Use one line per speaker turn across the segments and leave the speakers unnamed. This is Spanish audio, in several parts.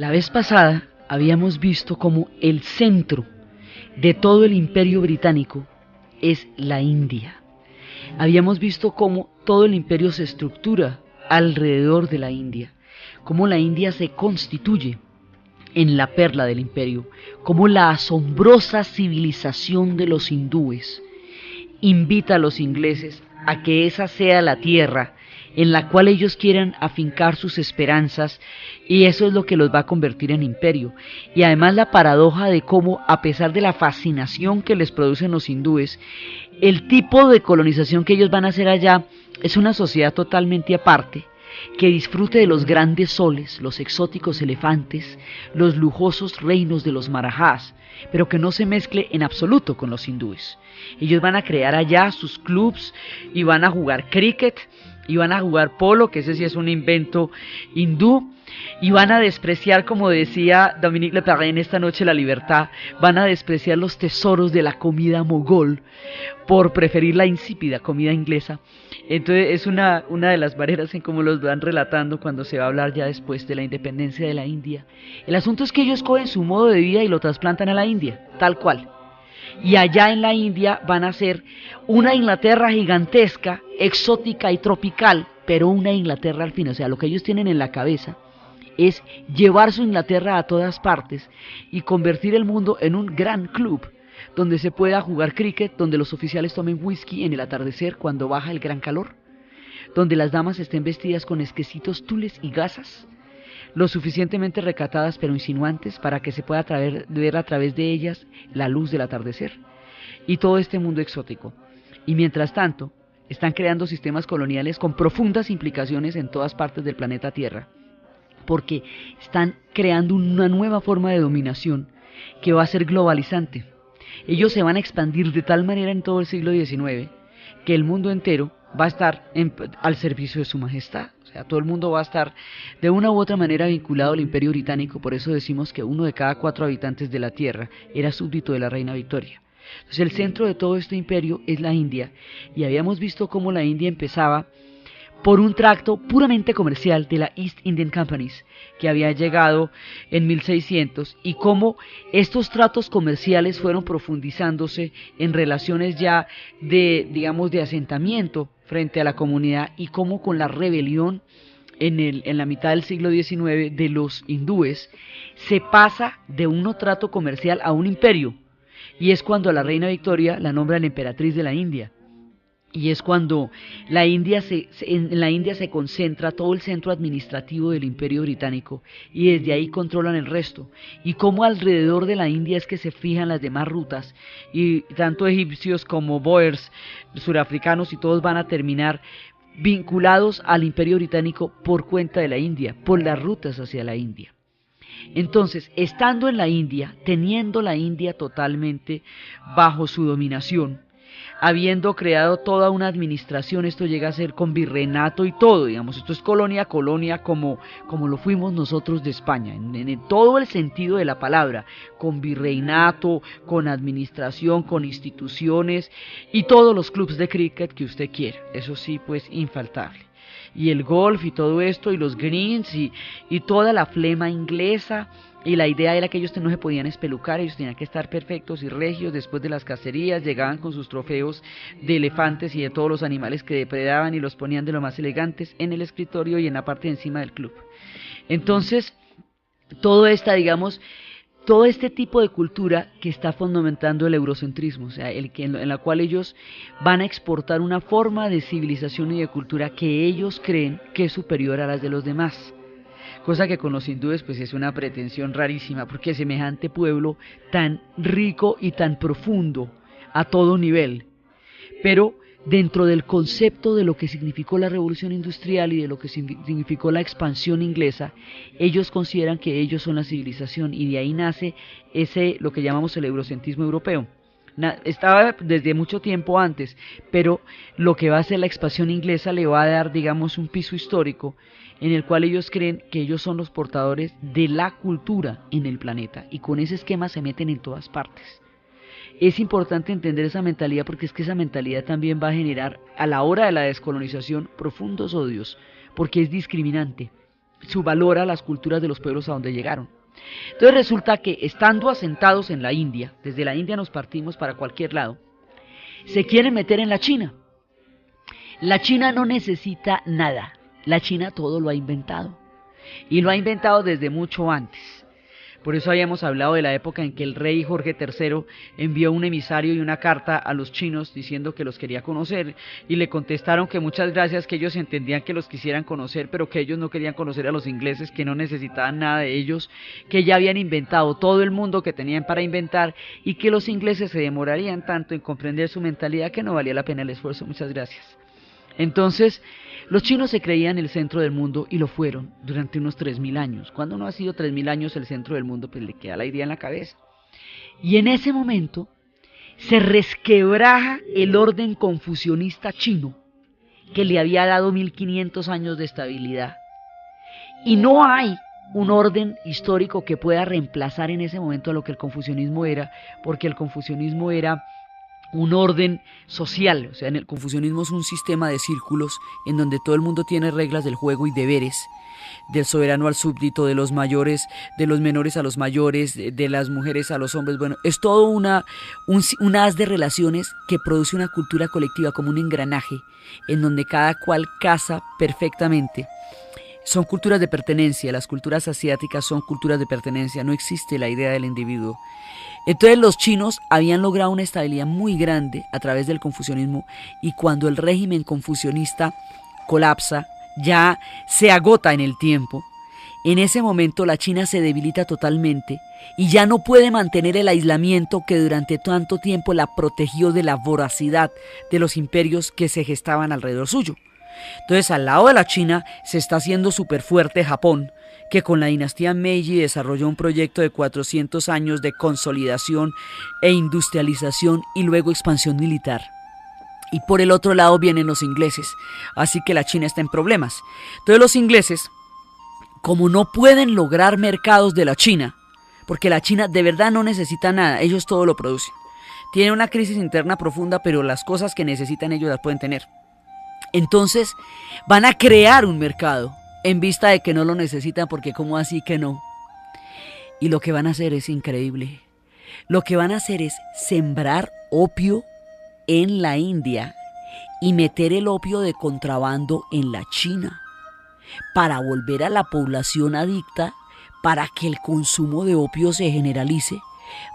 La vez pasada habíamos visto cómo el centro de todo el imperio británico es la India. Habíamos visto cómo todo el imperio se estructura alrededor de la India, cómo la India se constituye en la perla del imperio, cómo la asombrosa civilización de los hindúes invita a los ingleses a que esa sea la tierra en la cual ellos quieran afincar sus esperanzas, y eso es lo que los va a convertir en imperio. Y además la paradoja de cómo, a pesar de la fascinación que les producen los hindúes, el tipo de colonización que ellos van a hacer allá es una sociedad totalmente aparte, que disfrute de los grandes soles, los exóticos elefantes, los lujosos reinos de los marajás, pero que no se mezcle en absoluto con los hindúes. Ellos van a crear allá sus clubs y van a jugar cricket y van a jugar polo, que ese sí es un invento hindú, y van a despreciar, como decía Dominique Le Perrin en Esta noche la libertad, van a despreciar los tesoros de la comida mogol por preferir la insípida comida inglesa. Entonces es una de las maneras en cómo los van relatando cuando se va a hablar ya después de la independencia de la India. El asunto es que ellos cogen su modo de vida y lo trasplantan a la India, tal cual. Y allá en la India van a ser una Inglaterra gigantesca, exótica y tropical, pero una Inglaterra al fin. O sea, lo que ellos tienen en la cabeza es llevar su Inglaterra a todas partes y convertir el mundo en un gran club donde se pueda jugar cricket, donde los oficiales tomen whisky en el atardecer cuando baja el gran calor, donde las damas estén vestidas con exquisitos tules y gasas, lo suficientemente recatadas pero insinuantes para que se pueda ver a través de ellas la luz del atardecer, y todo este mundo exótico. Y mientras tanto, están creando sistemas coloniales con profundas implicaciones en todas partes del planeta Tierra, porque están creando una nueva forma de dominación que va a ser globalizante. Ellos se van a expandir de tal manera en todo el siglo XIX que el mundo entero va a estar al servicio de su majestad. O sea, todo el mundo va a estar de una u otra manera vinculado al imperio británico. Por eso decimos que 1 de cada 4 habitantes de la tierra era súbdito de la reina Victoria. Entonces el centro de todo este imperio es la India, y habíamos visto cómo la India empezaba por un tracto puramente comercial de la East Indian Companies que había llegado en 1600, y cómo estos tratos comerciales fueron profundizándose en relaciones ya de, digamos, de asentamiento frente a la comunidad, y cómo con la rebelión en la mitad del siglo XIX de los hindúes se pasa de un trato comercial a un imperio, y es cuando a la reina Victoria la nombran emperatriz de la India. Y es cuando en la India se concentra todo el centro administrativo del Imperio Británico, y desde ahí controlan el resto. Y cómo alrededor de la India es que se fijan las demás rutas, y tanto egipcios como boers, surafricanos y todos van a terminar vinculados al Imperio Británico por cuenta de la India, por las rutas hacia la India. Entonces, estando en la India, teniendo la India totalmente bajo su dominación, habiendo creado toda una administración, esto llega a ser con virreinato y todo, digamos, esto es colonia, como lo fuimos nosotros de España, en todo el sentido de la palabra, con virreinato, con administración, con instituciones, y todos los clubes de cricket que usted quiera, eso sí, pues infaltable. Y el golf y todo esto, y los greens, y toda la flema inglesa. Y la idea era que ellos no se podían espelucar, ellos tenían que estar perfectos y regios después de las cacerías, llegaban con sus trofeos de elefantes y de todos los animales que depredaban, y los ponían de lo más elegantes en el escritorio y en la parte de encima del club. Entonces, todo este tipo de cultura que está fundamentando el eurocentrismo, o sea, en la cual ellos van a exportar una forma de civilización y de cultura que ellos creen que es superior a las de los demás. Cosa que con los hindúes pues es una pretensión rarísima, porque semejante pueblo tan rico y tan profundo a todo nivel, pero dentro del concepto de lo que significó la revolución industrial y de lo que significó la expansión inglesa, ellos consideran que ellos son la civilización, y de ahí nace lo que llamamos el eurocentrismo europeo. Estaba desde mucho tiempo antes, pero lo que va a ser la expansión inglesa le va a dar, digamos, un piso histórico en el cual ellos creen que ellos son los portadores de la cultura en el planeta, y con ese esquema se meten en todas partes. Es importante entender esa mentalidad, porque es que esa mentalidad también va a generar a la hora de la descolonización profundos odios, porque es discriminante. su valor a las culturas de los pueblos a donde llegaron. Entonces resulta que estando asentados en la India, desde la India nos partimos para cualquier lado, se quieren meter en la China. La China no necesita nada, la China todo lo ha inventado, y lo ha inventado desde mucho antes. Por eso habíamos hablado de la época en que el rey Jorge III envió un emisario y una carta a los chinos diciendo que los quería conocer, y le contestaron que muchas gracias, que ellos entendían que los quisieran conocer, pero que ellos no querían conocer a los ingleses, que no necesitaban nada de ellos, que ya habían inventado todo el mundo que tenían para inventar, y que los ingleses se demorarían tanto en comprender su mentalidad que no valía la pena el esfuerzo. Muchas gracias. Entonces, los chinos se creían el centro del mundo y lo fueron durante unos 3000 años. Cuando uno ha sido 3000 años el centro del mundo, pues le queda la idea en la cabeza. Y en ese momento se resquebraja el orden confucionista chino que le había dado 1500 años de estabilidad. Y no hay un orden histórico que pueda reemplazar en ese momento a lo que el confucianismo era, porque el confucianismo era un orden social. O sea, en el confucianismo es un sistema de círculos en donde todo el mundo tiene reglas del juego y deberes, del soberano al súbdito, de los mayores, de los menores a los mayores, de las mujeres a los hombres. Bueno, es todo un haz de relaciones que produce una cultura colectiva como un engranaje en donde cada cual casa perfectamente. Son culturas de pertenencia, las culturas asiáticas son culturas de pertenencia, no existe la idea del individuo. Entonces los chinos habían logrado una estabilidad muy grande a través del confucianismo, y cuando el régimen confucionista colapsa, ya se agota en el tiempo, en ese momento la China se debilita totalmente y ya no puede mantener el aislamiento que durante tanto tiempo la protegió de la voracidad de los imperios que se gestaban alrededor suyo. Entonces, al lado de la China se está haciendo súper fuerte Japón, que con la dinastía Meiji desarrolló un proyecto de 400 años de consolidación e industrialización y luego expansión militar. Y por el otro lado vienen los ingleses, así que la China está en problemas. Entonces los ingleses, como no pueden lograr mercados de la China, porque la China de verdad no necesita nada, ellos todo lo producen. Tienen una crisis interna profunda, pero las cosas que necesitan ellos las pueden tener. Entonces van a crear un mercado en vista de que no lo necesitan, porque ¿cómo así que no? Y lo que van a hacer es increíble. Lo que van a hacer es sembrar opio en la India y meter el opio de contrabando en la China para volver a la población adicta, para que el consumo de opio se generalice,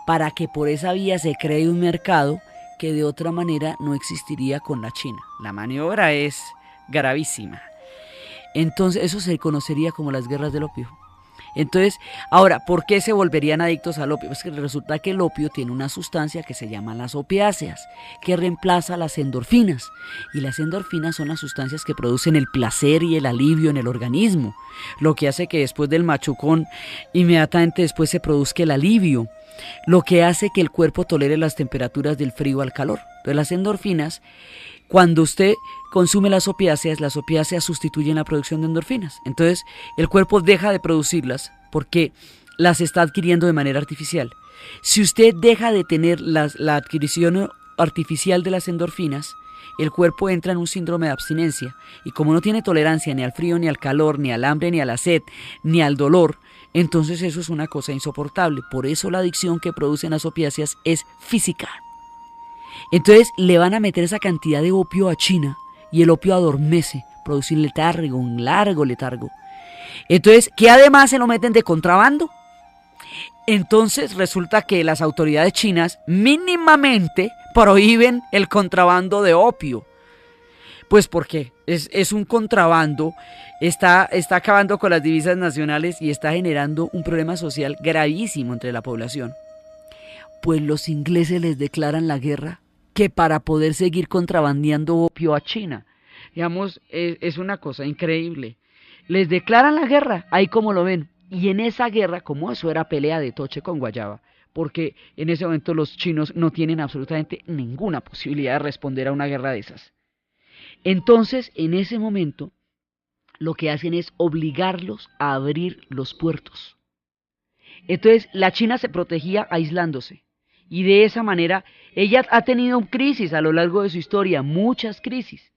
para que por esa vía se cree un mercado que de otra manera no existiría con la China. La maniobra es gravísima. Entonces eso se conocería como las guerras del opio. Entonces, ahora, ¿por qué se volverían adictos al opio? Pues que resulta que el opio tiene una sustancia que se llama las opiáceas, que reemplaza las endorfinas. Y las endorfinas son las sustancias que producen el placer y el alivio en el organismo, lo que hace que después del machucón, inmediatamente después se produzca el alivio, lo que hace que el cuerpo tolere las temperaturas del frío al calor. Entonces las endorfinas, cuando usted consume las opiáceas sustituyen la producción de endorfinas. Entonces el cuerpo deja de producirlas porque las está adquiriendo de manera artificial. Si usted deja de tener la adquisición artificial de las endorfinas, el cuerpo entra en un síndrome de abstinencia, y como no tiene tolerancia ni al frío, ni al calor, ni al hambre, ni a la sed, ni al dolor, entonces eso es una cosa insoportable. Por eso la adicción que producen las opiáceas es física. Entonces le van a meter esa cantidad de opio a China, y el opio adormece, produce un letargo, un largo letargo. Entonces, ¿qué además se lo meten de contrabando? Entonces resulta que las autoridades chinas mínimamente prohíben el contrabando de opio. Pues porque es un contrabando, está acabando con las divisas nacionales y está generando un problema social gravísimo entre la población. Pues los ingleses les declaran la guerra, que para poder seguir contrabandeando opio a China. Digamos, es una cosa increíble. Les declaran la guerra, ahí como lo ven. Y en esa guerra, como eso era pelea de toche con guayaba, porque en ese momento los chinos no tienen absolutamente ninguna posibilidad de responder a una guerra de esas. Entonces, en ese momento, lo que hacen es obligarlos a abrir los puertos. Entonces, la China se protegía aislándose. Y de esa manera, ella ha tenido crisis a lo largo de su historia, muchas crisis.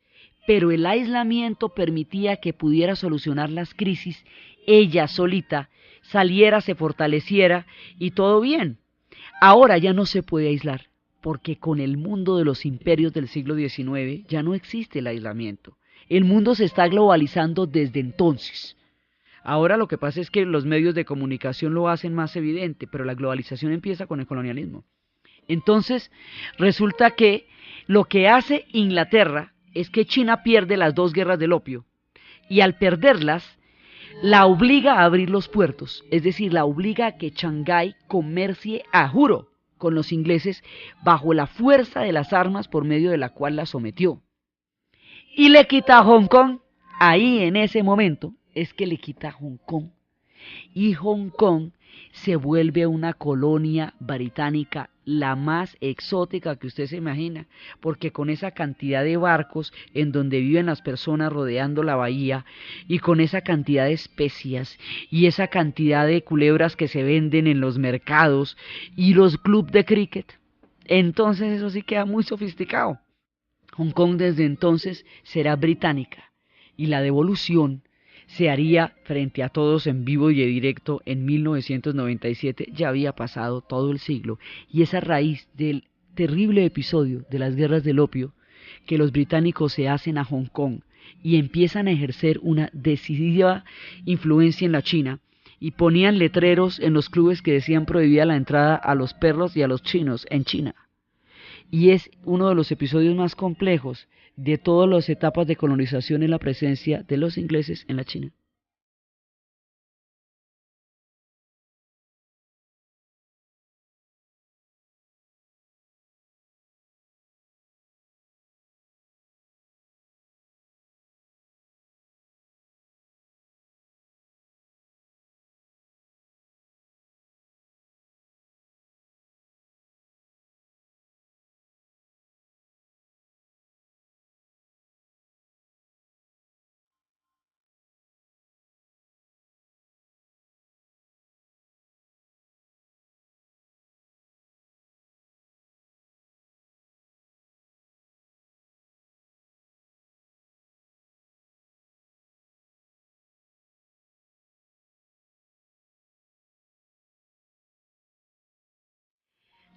Pero el aislamiento permitía que pudiera solucionar las crisis ella solita saliera, se fortaleciera y todo bien. Ahora ya no se puede aislar, porque con el mundo de los imperios del siglo XIX ya no existe el aislamiento. El mundo se está globalizando desde entonces. Ahora lo que pasa es que los medios de comunicación lo hacen más evidente, pero la globalización empieza con el colonialismo. Entonces, resulta que lo que hace Inglaterra es que China pierde las dos guerras del opio, y al perderlas, la obliga a abrir los puertos, es decir, la obliga a que Shanghái comercie a juro con los ingleses bajo la fuerza de las armas por medio de la cual la sometió. Y le quita a Hong Kong, ahí en ese momento es que le quita a Hong Kong. Y Hong Kong se vuelve una colonia británica la más exótica que usted se imagina, porque con esa cantidad de barcos en donde viven las personas rodeando la bahía, y con esa cantidad de especias, y esa cantidad de culebras que se venden en los mercados, y los clubes de cricket, entonces eso sí queda muy sofisticado. Hong Kong desde entonces será británica, y la devolución se haría frente a todos en vivo y en directo en 1997, ya había pasado todo el siglo, y es a raíz del terrible episodio de las guerras del opio que los británicos se hacen a Hong Kong y empiezan a ejercer una decisiva influencia en la China, y ponían letreros en los clubes que decían prohibida la entrada a los perros y a los chinos en China. Y es uno de los episodios más complejos de todas las etapas de colonización en la presencia de los ingleses en la China.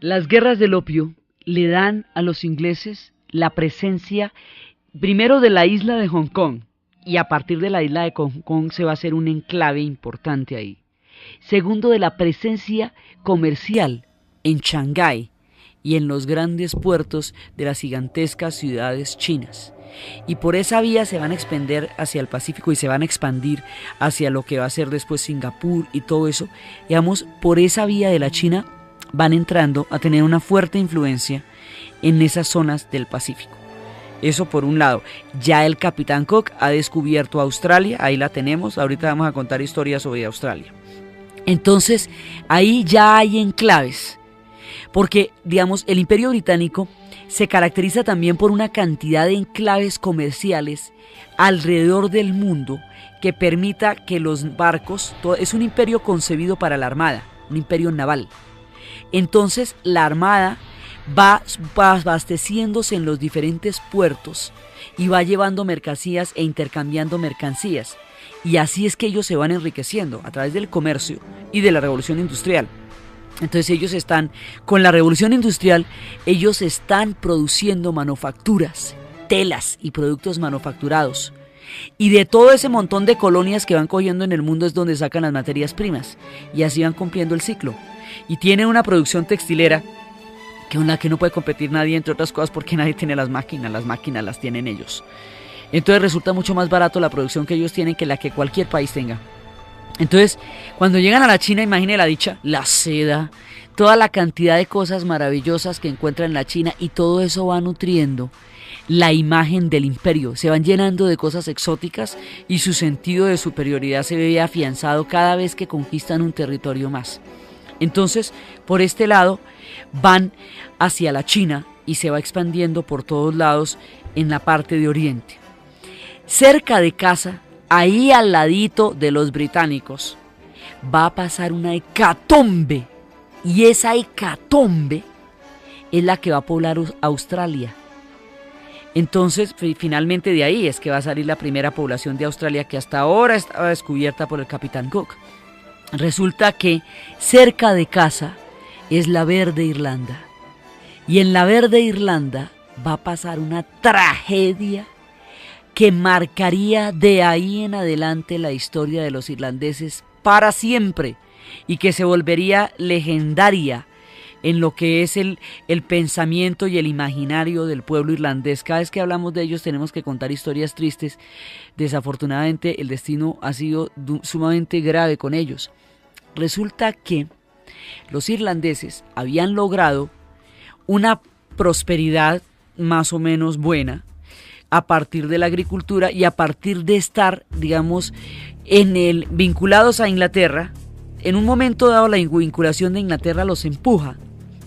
Las guerras del opio le dan a los ingleses la presencia primero de la isla de Hong Kong, y a partir de la isla de Hong Kong se va a hacer un enclave importante ahí. Segundo, de la presencia comercial en Shanghái y en los grandes puertos de las gigantescas ciudades chinas. Y por esa vía se van a expandir hacia el Pacífico y se van a expandir hacia lo que va a ser después Singapur y todo eso. Digamos, por esa vía de la China van entrando a tener una fuerte influencia en esas zonas del Pacífico. Eso por un lado. Ya el Capitán Cook ha descubierto Australia, ahí la tenemos, ahorita vamos a contar historias sobre Australia. Entonces, ahí ya hay enclaves, porque, digamos, el Imperio Británico se caracteriza también por una cantidad de enclaves comerciales alrededor del mundo que permita que los barcos, es un imperio concebido para la armada, un imperio naval. Entonces la armada va abasteciéndose en los diferentes puertos y va llevando mercancías e intercambiando mercancías. Y así es que ellos se van enriqueciendo a través del comercio y de la revolución industrial. Entonces ellos están, con la revolución industrial, ellos están produciendo manufacturas, telas y productos manufacturados. Y de todo ese montón de colonias que van cogiendo en el mundo es donde sacan las materias primas. Y así van cumpliendo el ciclo. Y tienen una producción textilera con la que no puede competir nadie, entre otras cosas porque nadie tiene las máquinas las tienen ellos. Entonces resulta mucho más barato la producción que ellos tienen que la que cualquier país tenga. Entonces, cuando llegan a la China, imagine la dicha, la seda, toda la cantidad de cosas maravillosas que encuentran en la China, y todo eso va nutriendo la imagen del imperio. Se van llenando de cosas exóticas y su sentido de superioridad se ve afianzado cada vez que conquistan un territorio más. Entonces, por este lado, van hacia la China y se va expandiendo por todos lados en la parte de Oriente. Cerca de casa, ahí al ladito de los británicos, va a pasar una hecatombe, y esa hecatombe es la que va a poblar Australia. Entonces, finalmente de ahí es que va a salir la primera población de Australia, que hasta ahora estaba descubierta por el capitán Cook. Resulta que cerca de casa es la Verde Irlanda. Y en la Verde Irlanda va a pasar una tragedia que marcaría de ahí en adelante la historia de los irlandeses para siempre y que se volvería legendaria en lo que es el pensamiento y el imaginario del pueblo irlandés. Cada vez que hablamos de ellos tenemos que contar historias tristes. Desafortunadamente el destino ha sido sumamente grave con ellos. Resulta que los irlandeses habían logrado una prosperidad más o menos buena a partir de la agricultura y a partir de estar, digamos, vinculados a Inglaterra. En un momento dado la vinculación de Inglaterra los empuja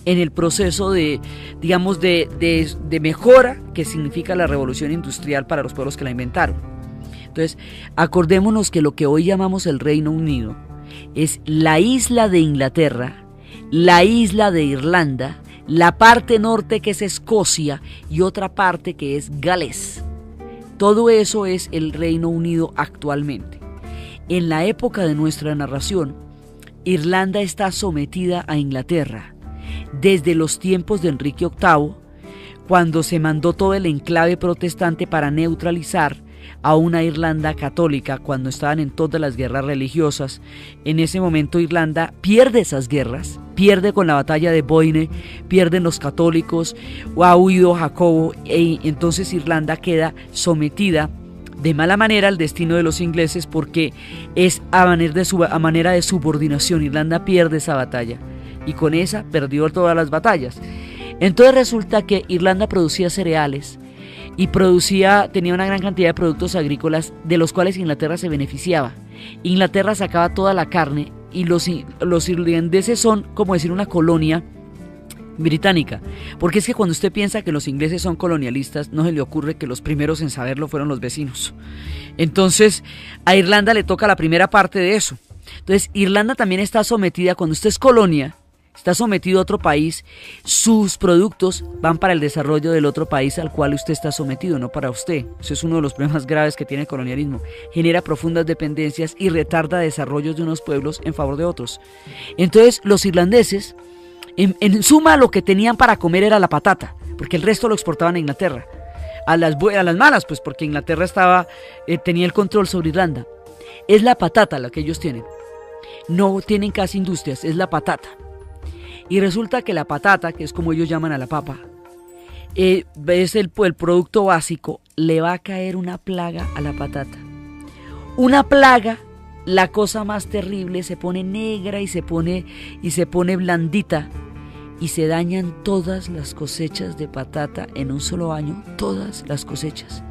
en el proceso de, digamos, de mejora que significa la revolución industrial para los pueblos que la inventaron. Entonces, acordémonos que lo que hoy llamamos el Reino Unido es la isla de Inglaterra, la isla de Irlanda, la parte norte que es Escocia y otra parte que es Gales. Todo eso es el Reino Unido actualmente. En la época de nuestra narración, Irlanda está sometida a Inglaterra desde los tiempos de Enrique VIII, cuando se mandó todo el enclave protestante para neutralizar a una Irlanda católica cuando estaban en todas las guerras religiosas. En ese momento Irlanda pierde esas guerras, pierde con la batalla de Boyne, pierden los católicos, ha huido Jacobo, y entonces Irlanda queda sometida de mala manera al destino de los ingleses porque es a manera de subordinación. Irlanda pierde esa batalla y con esa perdió todas las batallas. Entonces resulta que Irlanda producía cereales y tenía una gran cantidad de productos agrícolas de los cuales Inglaterra se beneficiaba. Inglaterra sacaba toda la carne y los irlandeses son, como decir, una colonia británica, porque es que cuando usted piensa que los ingleses son colonialistas, no se le ocurre que los primeros en saberlo fueron los vecinos. Entonces a Irlanda le toca la primera parte de eso. Entonces Irlanda también está sometida, cuando usted es colonia, está sometido a otro país, sus productos van para el desarrollo del otro país al cual usted está sometido, no para usted. Eso es uno de los problemas graves que tiene el colonialismo. Genera profundas dependencias y retarda desarrollos de unos pueblos en favor de otros. Entonces los irlandeses, en suma, lo que tenían para comer era la patata, porque el resto lo exportaban a Inglaterra. A las malas, pues porque Inglaterra tenía el control sobre Irlanda. Es la patata la que ellos tienen. No tienen casi industrias, es la patata. Y resulta que la patata, que es como ellos llaman a la papa, es el producto básico. Le va a caer una plaga a la patata. Una plaga, la cosa más terrible, se pone negra y se pone blandita. Y se dañan todas las cosechas de patata en un solo año, todas las cosechas.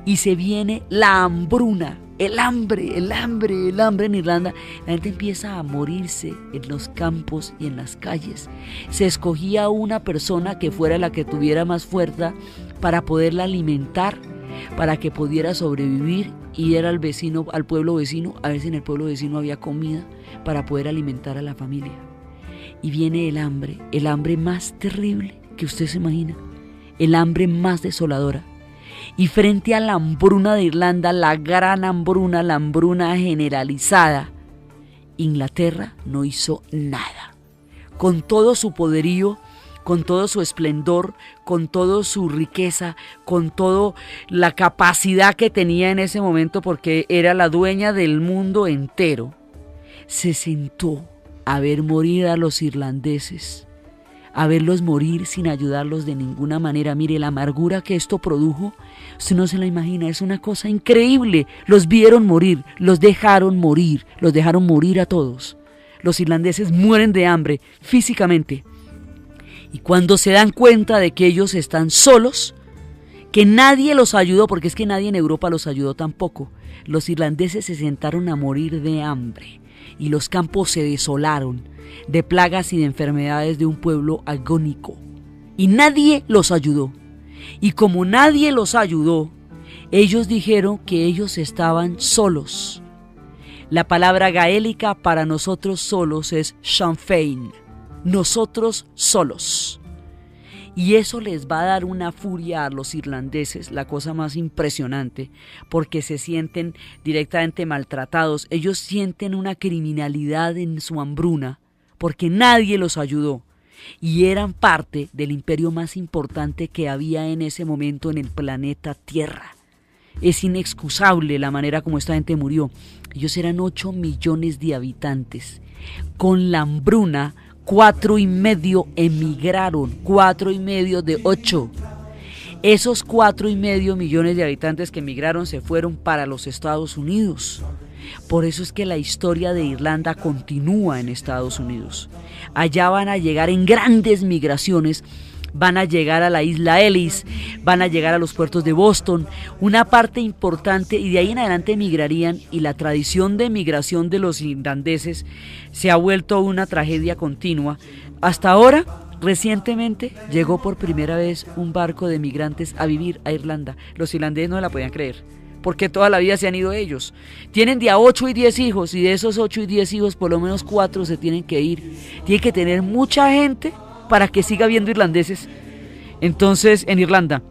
Y se viene la hambruna, el hambre en Irlanda. La gente empieza a morirse en los campos y en las calles. Se escogía una persona que fuera la que tuviera más fuerza para poderla alimentar, para que pudiera sobrevivir, y era al pueblo vecino, a ver si en el pueblo vecino había comida para poder alimentar a la familia. Y viene el hambre más terrible que usted se imagina, el hambre más desoladora. Y frente a la hambruna de Irlanda, la gran hambruna, la hambruna generalizada, Inglaterra no hizo nada. Con todo su poderío, con todo su esplendor, con toda su riqueza, con toda la capacidad que tenía en ese momento, porque era la dueña del mundo entero, se sentó a ver morir a los irlandeses, a verlos morir sin ayudarlos de ninguna manera. Mire, la amargura que esto produjo, usted no se la imagina, es una cosa increíble. Los vieron morir, los dejaron morir a todos. Los irlandeses mueren de hambre físicamente. Y cuando se dan cuenta de que ellos están solos, que nadie los ayudó, porque es que nadie en Europa los ayudó tampoco, los irlandeses se sentaron a morir de hambre. Y los campos se desolaron de plagas y de enfermedades de un pueblo agónico. Y nadie los ayudó. Y como nadie los ayudó, ellos dijeron que ellos estaban solos. La palabra gaélica para nosotros solos es Sinn Féin, nosotros solos. Y eso les va a dar una furia a los irlandeses, la cosa más impresionante, porque se sienten directamente maltratados. Ellos sienten una criminalidad en su hambruna, porque nadie los ayudó. Y eran parte del imperio más importante que había en ese momento en el planeta Tierra. Es inexcusable la manera como esta gente murió. Ellos eran 8 millones de habitantes. Con la hambruna, 4,5 emigraron, 4,5 de 8. Esos 4,5 millones de habitantes que emigraron se fueron para los Estados Unidos. Por eso es que la historia de Irlanda continúa en Estados Unidos. Allá van a llegar en grandes migraciones, van a llegar a la isla Ellis, van a llegar a los puertos de Boston, una parte importante, y de ahí en adelante emigrarían, y la tradición de migración de los irlandeses se ha vuelto una tragedia continua. Hasta ahora, recientemente, llegó por primera vez un barco de migrantes a vivir a Irlanda. Los irlandeses no la podían creer, porque toda la vida se han ido ellos. Tienen de a 8 y 10 hijos, y de esos 8 y 10 hijos, por lo menos 4 se tienen que ir. Tiene que tener mucha gente para que siga habiendo irlandeses entonces en Irlanda.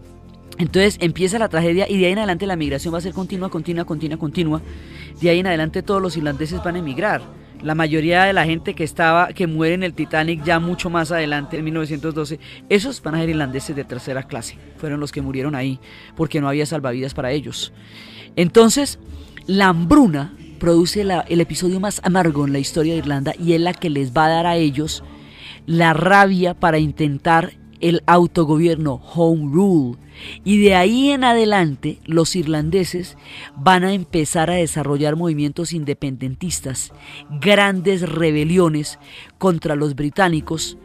Entonces empieza la tragedia, y de ahí en adelante la migración va a ser continua. De ahí en adelante todos los irlandeses van a emigrar. La mayoría de la gente que muere en el Titanic ya mucho más adelante, en 1912, esos van a ser irlandeses de tercera clase. Fueron los que murieron ahí porque no había salvavidas para ellos. Entonces, la hambruna produce el episodio más amargo en la historia de Irlanda, y es la que les va a dar a ellos la rabia para intentar el autogobierno, Home Rule. Y de ahí en adelante los irlandeses van a empezar a desarrollar movimientos independentistas, grandes rebeliones contra los británicos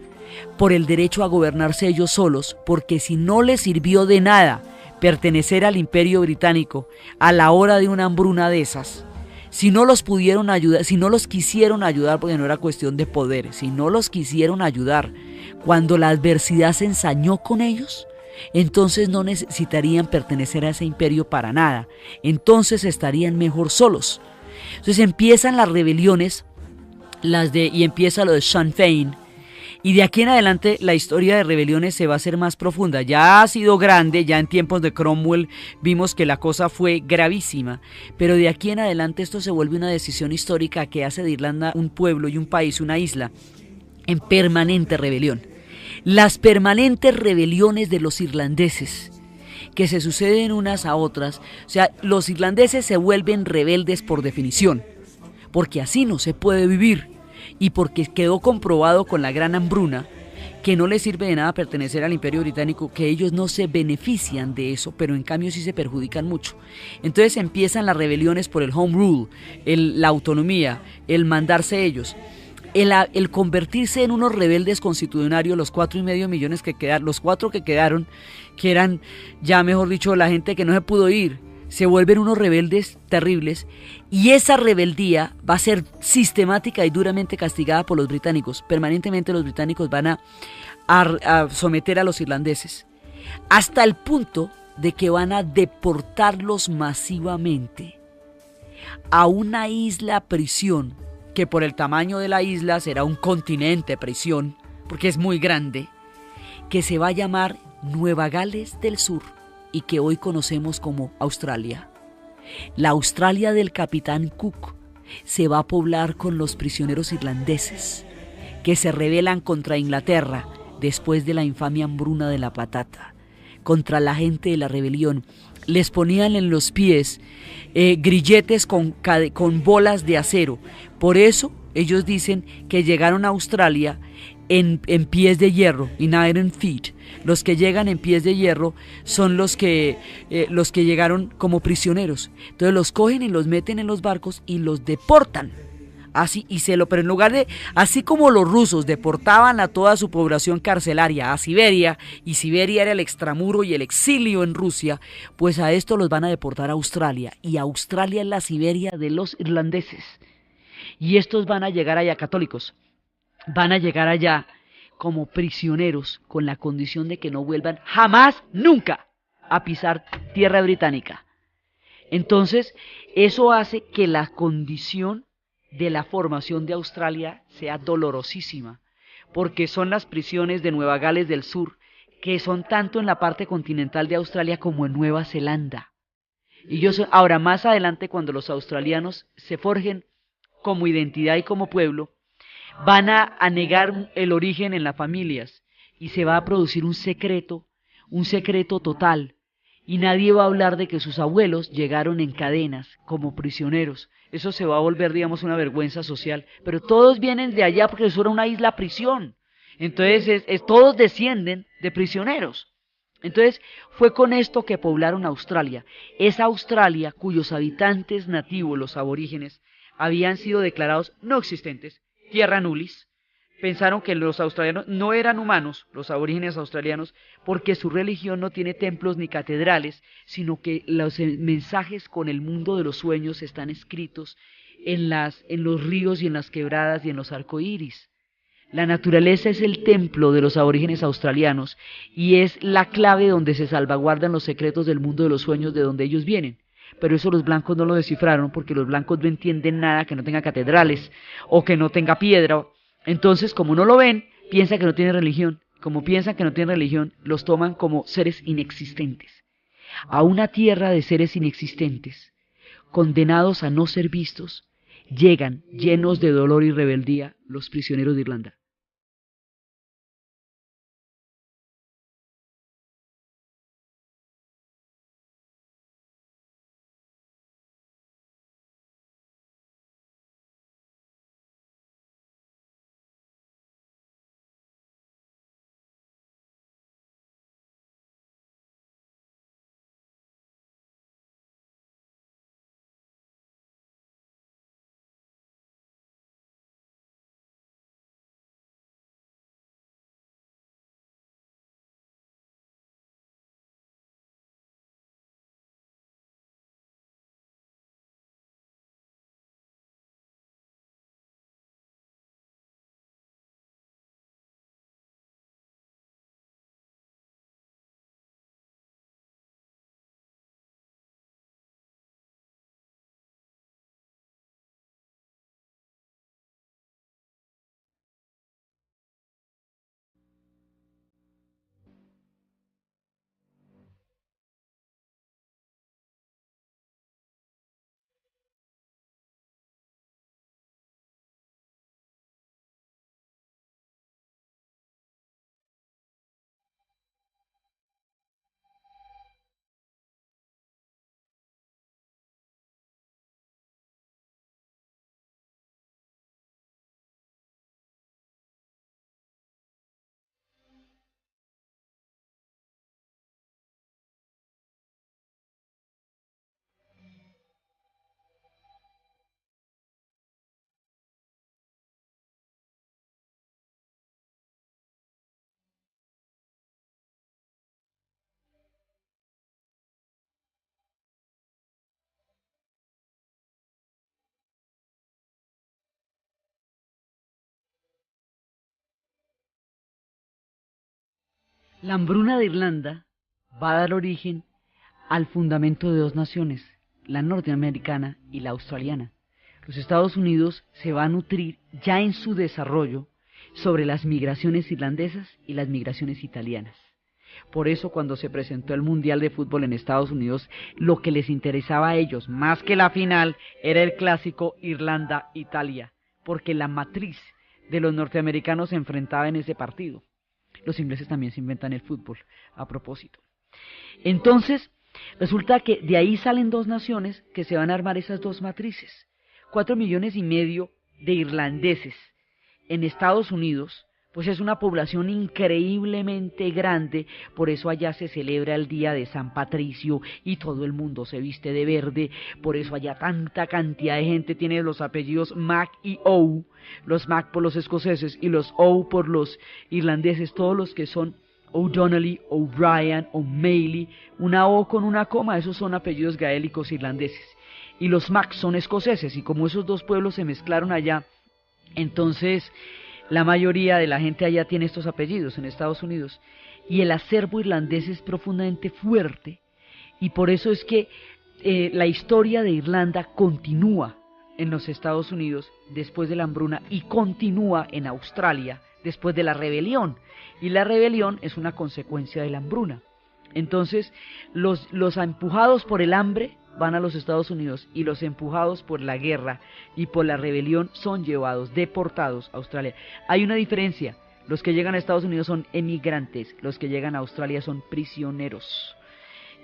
por el derecho a gobernarse ellos solos, porque si no les sirvió de nada pertenecer al imperio británico a la hora de una hambruna de esas, si no los pudieron ayudar, si no los quisieron ayudar, porque no era cuestión de poder, si no los quisieron ayudar cuando la adversidad se ensañó con ellos, entonces no necesitarían pertenecer a ese imperio para nada, entonces estarían mejor solos. Entonces empiezan las rebeliones, y empieza lo de Sinn Féin, y de aquí en adelante la historia de rebeliones se va a hacer más profunda. Ya ha sido grande, ya en tiempos de Cromwell vimos que la cosa fue gravísima, pero de aquí en adelante esto se vuelve una decisión histórica que hace de Irlanda un pueblo y un país, una isla, en permanente rebelión. Las permanentes rebeliones de los irlandeses, que se suceden unas a otras, o sea, los irlandeses se vuelven rebeldes por definición, porque así no se puede vivir, y porque quedó comprobado con la gran hambruna que no les sirve de nada pertenecer al imperio británico, que ellos no se benefician de eso, pero en cambio sí se perjudican mucho. Entonces empiezan las rebeliones por el Home Rule, la autonomía, el mandarse ellos, el convertirse en unos rebeldes constitucionarios. Los 4,5 millones que quedaron, los 4 que quedaron, que eran ya mejor dicho la gente que no se pudo ir, se vuelven unos rebeldes terribles, y esa rebeldía va a ser sistemática y duramente castigada por los británicos. Permanentemente los británicos van a someter a los irlandeses, hasta el punto de que van a deportarlos masivamente a una isla prisión, que por el tamaño de la isla será un continente prisión, porque es muy grande, que se va a llamar Nueva Gales del Sur, y que hoy conocemos como Australia. La Australia del capitán Cook se va a poblar con los prisioneros irlandeses que se rebelan contra Inglaterra después de la infame hambruna de la patata, contra la gente de la rebelión. Les ponían en los pies grilletes con bolas de acero. Por eso ellos dicen que llegaron a Australia en pies de hierro, in iron feet. Los que llegan en pies de hierro son los que llegaron como prisioneros. Entonces los cogen y los meten en los barcos y los deportan. Así, pero en lugar de, así como los rusos deportaban a toda su población carcelaria a Siberia, y Siberia era el extramuro y el exilio en Rusia, pues a esto los van a deportar a Australia, y Australia es la Siberia de los irlandeses. Y estos van a llegar allá católicos, van a llegar allá como prisioneros, con la condición de que no vuelvan jamás, nunca, a pisar tierra británica. Entonces, eso hace que la condición de la formación de Australia sea dolorosísima, porque son las prisiones de Nueva Gales del Sur que son tanto en la parte continental de Australia como en Nueva Zelanda. Y ahora más adelante, cuando los australianos se forjen como identidad y como pueblo, van a negar el origen en las familias y se va a producir un secreto total. Y nadie va a hablar de que sus abuelos llegaron en cadenas como prisioneros. Eso se va a volver, digamos, una vergüenza social. Pero todos vienen de allá porque eso era una isla prisión. Entonces, todos descienden de prisioneros. Entonces, fue con esto que poblaron Australia. Esa Australia cuyos habitantes nativos, los aborígenes, habían sido declarados no existentes, tierra nullis. Pensaron que los australianos no eran humanos, los aborígenes australianos, porque su religión no tiene templos ni catedrales, sino que los mensajes con el mundo de los sueños están escritos en los ríos y en las quebradas y en los arcoíris. La naturaleza es el templo de los aborígenes australianos y es la clave donde se salvaguardan los secretos del mundo de los sueños de donde ellos vienen. Pero eso los blancos no lo descifraron porque los blancos no entienden nada que no tenga catedrales o que no tenga piedra. Entonces, como no lo ven, piensan que no tiene religión. Como piensan que no tienen religión, los toman como seres inexistentes. A una tierra de seres inexistentes, condenados a no ser vistos, llegan, llenos de dolor y rebeldía, los prisioneros de Irlanda. La hambruna de Irlanda va a dar origen al fundamento de dos naciones, la norteamericana y la australiana. Los Estados Unidos se va a nutrir ya en su desarrollo sobre las migraciones irlandesas y las migraciones italianas. Por eso cuando se presentó el Mundial de Fútbol en Estados Unidos, lo que les interesaba a ellos, más que la final, era el clásico Irlanda-Italia, porque la matriz de los norteamericanos se enfrentaba en ese partido. Los ingleses también se inventan el fútbol, a propósito. Entonces, resulta que de ahí salen dos naciones que se van a armar esas dos matrices. 4,5 millones de irlandeses en Estados Unidos, pues es una población increíblemente grande, por eso allá se celebra el día de San Patricio y todo el mundo se viste de verde, por eso allá tanta cantidad de gente tiene los apellidos Mac y O, los Mac por los escoceses y los O por los irlandeses, todos los que son O'Donnelly, O'Brien, O'Malley, una O con una coma, esos son apellidos gaélicos irlandeses, y los Mac son escoceses, y como esos dos pueblos se mezclaron allá, entonces la mayoría de la gente allá tiene estos apellidos en Estados Unidos, y el acervo irlandés es profundamente fuerte, y por eso es que la historia de Irlanda continúa en los Estados Unidos después de la hambruna y continúa en Australia después de la rebelión. Y la rebelión es una consecuencia de la hambruna. Entonces, los empujados por el hambre van a los Estados Unidos y los empujados por la guerra y por la rebelión son llevados, deportados a Australia. Hay una diferencia. Los que llegan a Estados Unidos son emigrantes, los que llegan a Australia son prisioneros.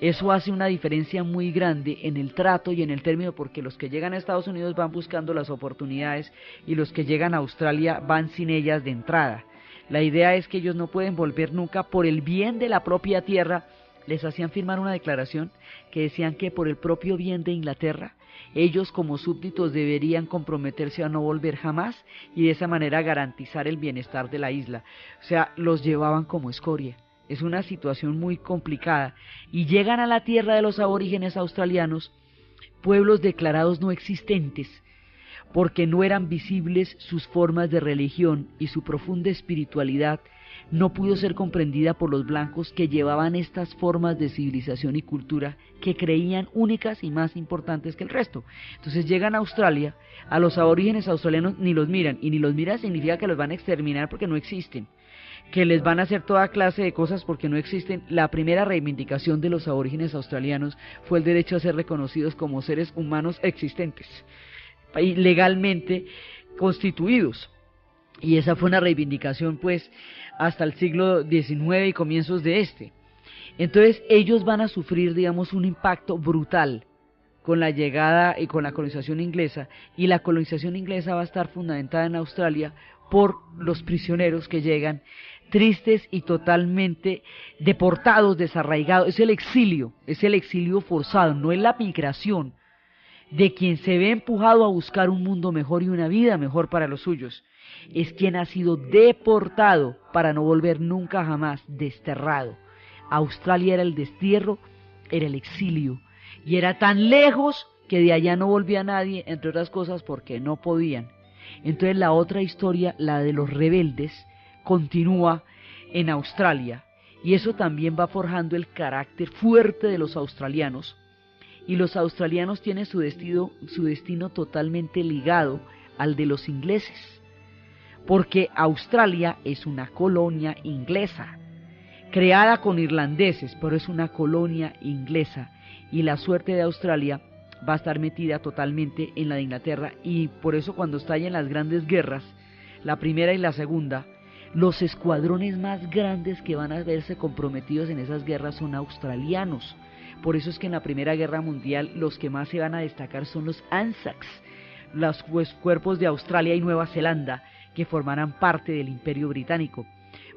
Eso hace una diferencia muy grande en el trato y en el término, porque los que llegan a Estados Unidos van buscando las oportunidades y los que llegan a Australia van sin ellas de entrada. La idea es que ellos no pueden volver nunca por el bien de la propia tierra. Les hacían firmar una declaración que decían que por el propio bien de Inglaterra, ellos como súbditos deberían comprometerse a no volver jamás y de esa manera garantizar el bienestar de la isla. O sea, los llevaban como escoria. Es una situación muy complicada y llegan a la tierra de los aborígenes australianos, pueblos declarados no existentes, porque no eran visibles sus formas de religión y su profunda espiritualidad no pudo ser comprendida por los blancos que llevaban estas formas de civilización y cultura que creían únicas y más importantes que el resto. Entonces llegan a Australia, a los aborígenes australianos ni los miran, y ni los miran significa que los van a exterminar porque no existen, que les van a hacer toda clase de cosas porque no existen. La primera reivindicación de los aborígenes australianos fue el derecho a ser reconocidos como seres humanos existentes, y legalmente constituidos. Y esa fue una reivindicación pues hasta el siglo XIX y comienzos de este. Entonces ellos van a sufrir, digamos, un impacto brutal con la llegada y con la colonización inglesa, y la colonización inglesa va a estar fundamentada en Australia por los prisioneros que llegan tristes y totalmente deportados, desarraigados. Es el exilio forzado, no es la migración de quien se ve empujado a buscar un mundo mejor y una vida mejor para los suyos. Es quien ha sido deportado para no volver nunca jamás, desterrado. Australia era el destierro, era el exilio, y era tan lejos que de allá no volvía nadie, entre otras cosas porque no podían. Entonces la otra historia, la de los rebeldes, continúa en Australia, y eso también va forjando el carácter fuerte de los australianos, y los australianos tienen su destino totalmente ligado al de los ingleses, porque Australia es una colonia inglesa, creada con irlandeses, pero es una colonia inglesa, y la suerte de Australia va a estar metida totalmente en la de Inglaterra, y por eso cuando estallan las grandes guerras, la primera y la segunda, los escuadrones más grandes que van a verse comprometidos en esas guerras son australianos. Por eso es que en la Primera Guerra Mundial los que más se van a destacar son los ANZACs, los cuerpos de Australia y Nueva Zelanda, que formarán parte del Imperio Británico,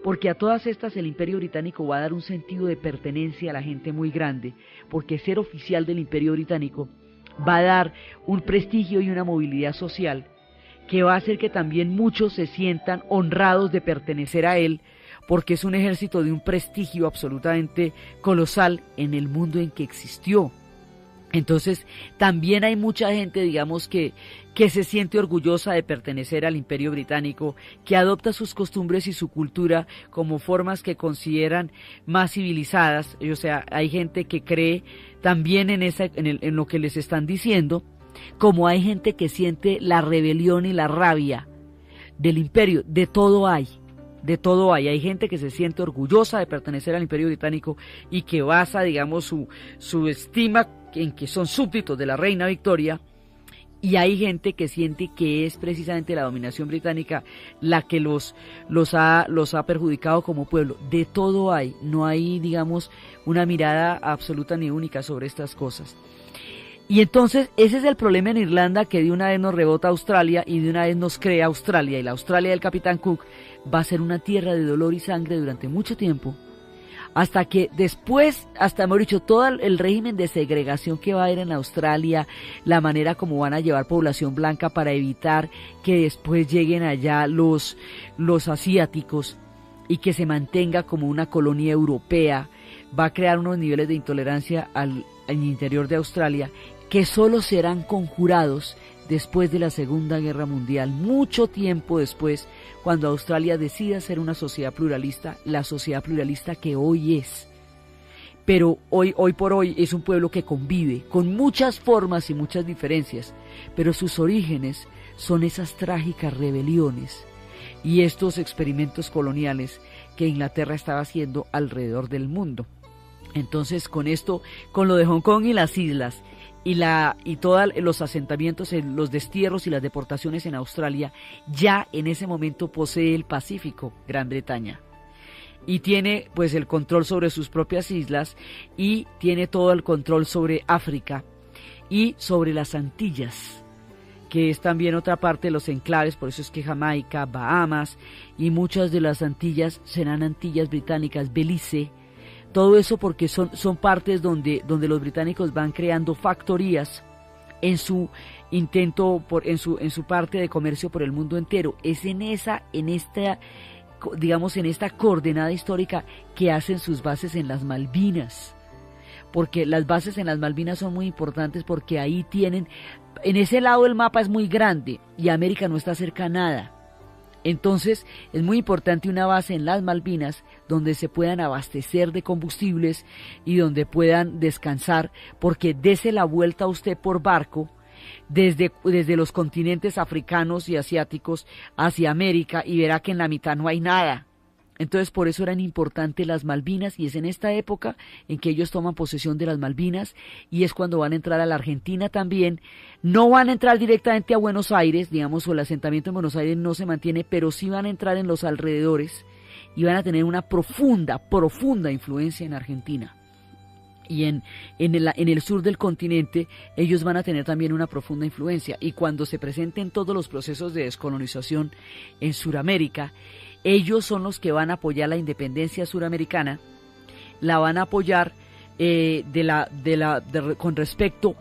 porque a todas estas el Imperio Británico va a dar un sentido de pertenencia a la gente muy grande, porque ser oficial del Imperio Británico va a dar un prestigio y una movilidad social que va a hacer que también muchos se sientan honrados de pertenecer a él, porque es un ejército de un prestigio absolutamente colosal en el mundo en que existió. Entonces también hay mucha gente, digamos, que se siente orgullosa de pertenecer al Imperio Británico, que adopta sus costumbres y su cultura como formas que consideran más civilizadas. O sea, hay gente que cree también en lo que les están diciendo, como hay gente que siente la rebelión y la rabia del imperio. De todo hay. Hay gente que se siente orgullosa de pertenecer al Imperio Británico y que basa, digamos, su estima en que son súbditos de la reina Victoria, y hay gente que siente que es precisamente la dominación británica la que los ha perjudicado como pueblo. De todo hay, no hay, digamos, una mirada absoluta ni única sobre estas cosas. Y entonces ese es el problema en Irlanda, que de una vez nos rebota Australia y de una vez nos crea Australia, y la Australia del Capitán Cook va a ser una tierra de dolor y sangre durante mucho tiempo, hasta que después, hemos dicho, todo el régimen de segregación que va a haber en Australia, la manera como van a llevar población blanca para evitar que después lleguen allá los asiáticos y que se mantenga como una colonia europea, va a crear unos niveles de intolerancia al interior de Australia que solo serán conjurados después de la Segunda Guerra Mundial, mucho tiempo después, cuando Australia decida ser una sociedad pluralista, la sociedad pluralista que hoy es. pero hoy por hoy es un pueblo que convive con muchas formas y muchas diferencias, pero sus orígenes son esas trágicas rebeliones y estos experimentos coloniales que Inglaterra estaba haciendo alrededor del mundo. Entonces, con esto, con lo de Hong Kong y las islas y todos los asentamientos, los destierros y las deportaciones en Australia, ya en ese momento posee el Pacífico, Gran Bretaña. Y tiene pues el control sobre sus propias islas y tiene todo el control sobre África y sobre las Antillas, que es también otra parte de los enclaves. Por eso es que Jamaica, Bahamas y muchas de las Antillas serán Antillas británicas, Belice, todo eso porque son partes donde los británicos van creando factorías en su intento, en su parte de comercio por el mundo entero. Es en esta coordenada histórica que hacen sus bases en las Malvinas, porque las bases en las Malvinas son muy importantes porque ahí tienen, en ese lado del mapa es muy grande y América no está cerca a nada. Entonces es muy importante una base en las Malvinas donde se puedan abastecer de combustibles y donde puedan descansar, porque dese la vuelta a usted por barco desde los continentes africanos y asiáticos hacia América y verá que en la mitad no hay nada. Entonces por eso eran importantes las Malvinas, y es en esta época en que ellos toman posesión de las Malvinas, y es cuando van a entrar a la Argentina también. No van a entrar directamente a Buenos Aires, digamos, o el asentamiento en Buenos Aires no se mantiene, pero sí van a entrar en los alrededores y van a tener una profunda influencia en Argentina. Y en el sur del continente ellos van a tener también una profunda influencia, y cuando se presenten todos los procesos de descolonización en Suramérica, ellos son los que van a apoyar la independencia suramericana, la van a apoyar con respecto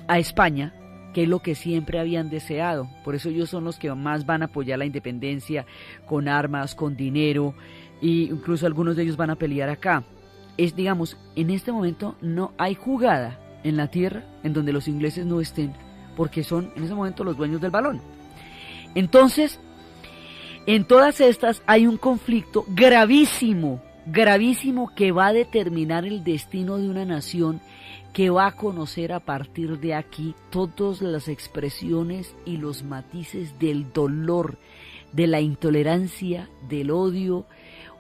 a España, que es lo que siempre habían deseado. Por eso ellos son los que más van a apoyar la independencia con armas, con dinero, e incluso algunos de ellos van a pelear acá. Digamos, en este momento no hay jugada en la tierra en donde los ingleses no estén, porque son en ese momento los dueños del balón. Entonces, en todas estas hay un conflicto gravísimo que va a determinar el destino de una nación, que va a conocer a partir de aquí todas las expresiones y los matices del dolor, de la intolerancia, del odio.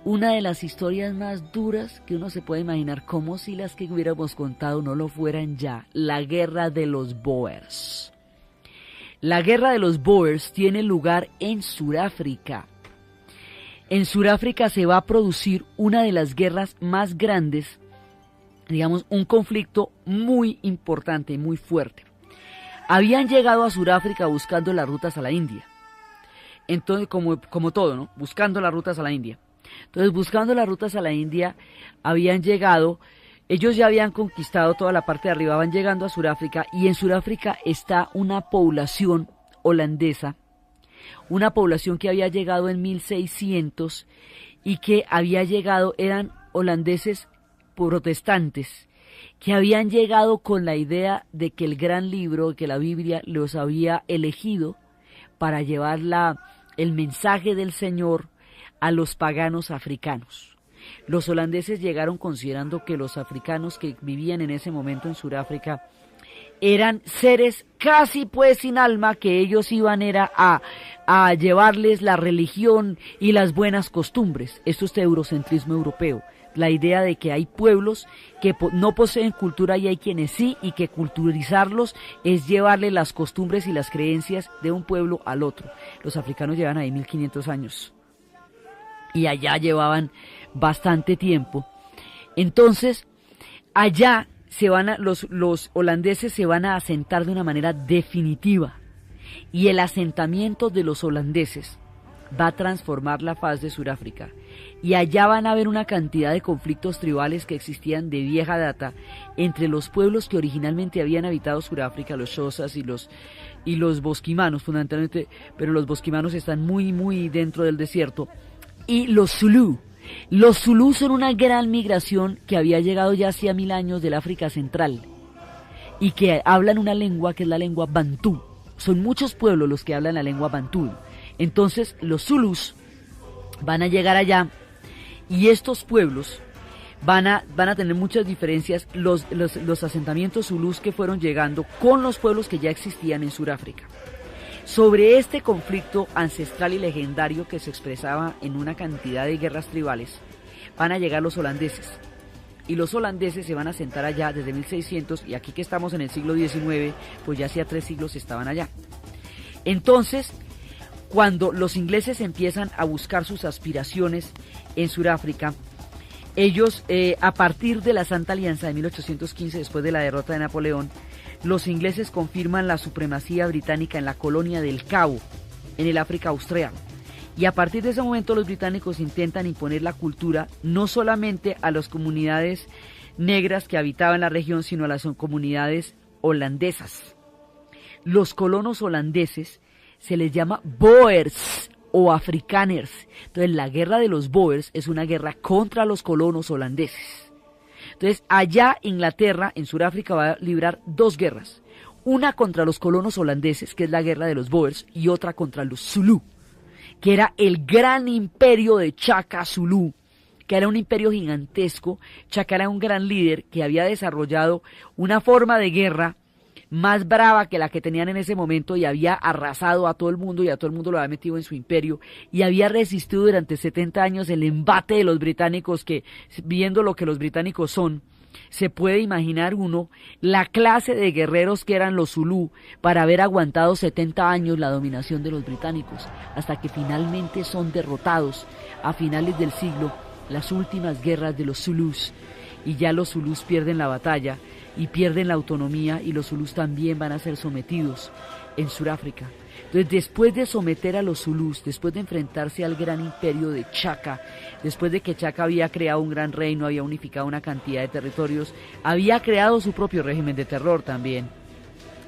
Una de las historias más duras que uno se puede imaginar, como si las que hubiéramos contado no lo fueran ya: la guerra de los Boers. La guerra de los Boers tiene lugar en Sudáfrica. En Sudáfrica se va a producir una de las guerras más grandes, digamos, un conflicto muy importante, muy fuerte. Habían llegado a Sudáfrica buscando las rutas a la India. Entonces, como todo, ¿no? Buscando las rutas a la India. Entonces, buscando las rutas a la India, habían llegado, ellos ya habían conquistado toda la parte de arriba, van llegando a Sudáfrica, y en Sudáfrica está una población holandesa, una población que había llegado en 1600 y que había llegado, eran holandeses protestantes, que habían llegado con la idea de que el gran libro, que la Biblia, los había elegido para llevar el mensaje del Señor a los paganos africanos. Los holandeses llegaron considerando que los africanos que vivían en ese momento en Sudáfrica eran seres casi pues sin alma, que ellos iban a llevarles la religión y las buenas costumbres. Esto es de eurocentrismo europeo, la idea de que hay pueblos que no poseen cultura y hay quienes sí, y que culturizarlos es llevarle las costumbres y las creencias de un pueblo al otro. Los africanos llevan ahí 1500 años. Y allá llevaban bastante tiempo. Entonces, allá los holandeses se van a asentar de una manera definitiva. Y el asentamiento de los holandeses va a transformar la faz de Sudáfrica. Y allá van a haber una cantidad de conflictos tribales que existían de vieja data entre los pueblos que originalmente habían habitado Sudáfrica, los Xhosas y los bosquimanos fundamentalmente, pero los bosquimanos están muy dentro del desierto. Y los Zulú. Los Zulú son una gran migración que había llegado ya hacía 1000 años del África Central y que hablan una lengua que es la lengua bantú. Son muchos pueblos los que hablan la lengua bantú. Entonces los Zulús van a llegar allá, y estos pueblos van a tener muchas diferencias los asentamientos zulús que fueron llegando con los pueblos que ya existían en Sudáfrica. Sobre este conflicto ancestral y legendario que se expresaba en una cantidad de guerras tribales, van a llegar los holandeses. Y los holandeses se van a asentar allá desde 1600, y aquí que estamos en el siglo XIX, pues ya hacía 3 siglos estaban allá. Entonces, cuando los ingleses empiezan a buscar sus aspiraciones en Sudáfrica, ellos, a partir de la Santa Alianza de 1815, después de la derrota de Napoleón, los ingleses confirman la supremacía británica en la colonia del Cabo, en el África Austral. Y a partir de ese momento los británicos intentan imponer la cultura no solamente a las comunidades negras que habitaban la región, sino a las comunidades holandesas. Los colonos holandeses se les llama Boers o Afrikaners. Entonces la guerra de los Boers es una guerra contra los colonos holandeses. Entonces, allá Inglaterra, en Sudáfrica, va a librar 2 guerras. Una contra los colonos holandeses, que es la guerra de los Boers, y otra contra los Zulú, que era el gran imperio de Chaka Zulú, que era un imperio gigantesco. Chaka era un gran líder que había desarrollado una forma de guerra más brava que la que tenían en ese momento, y había arrasado a todo el mundo, y a todo el mundo lo había metido en su imperio, y había resistido durante 70 años el embate de los británicos, que, viendo lo que los británicos son, se puede imaginar uno la clase de guerreros que eran los Zulú para haber aguantado 70 años la dominación de los británicos, hasta que finalmente son derrotados a finales del siglo, las últimas guerras de los Zulús, y ya los Zulús pierden la batalla y pierden la autonomía, y los Zulús también van a ser sometidos en Sudáfrica. Entonces, después de someter a los Zulús, después de enfrentarse al gran imperio de Chaka, después de que Chaka había creado un gran reino, había unificado una cantidad de territorios, había creado su propio régimen de terror también,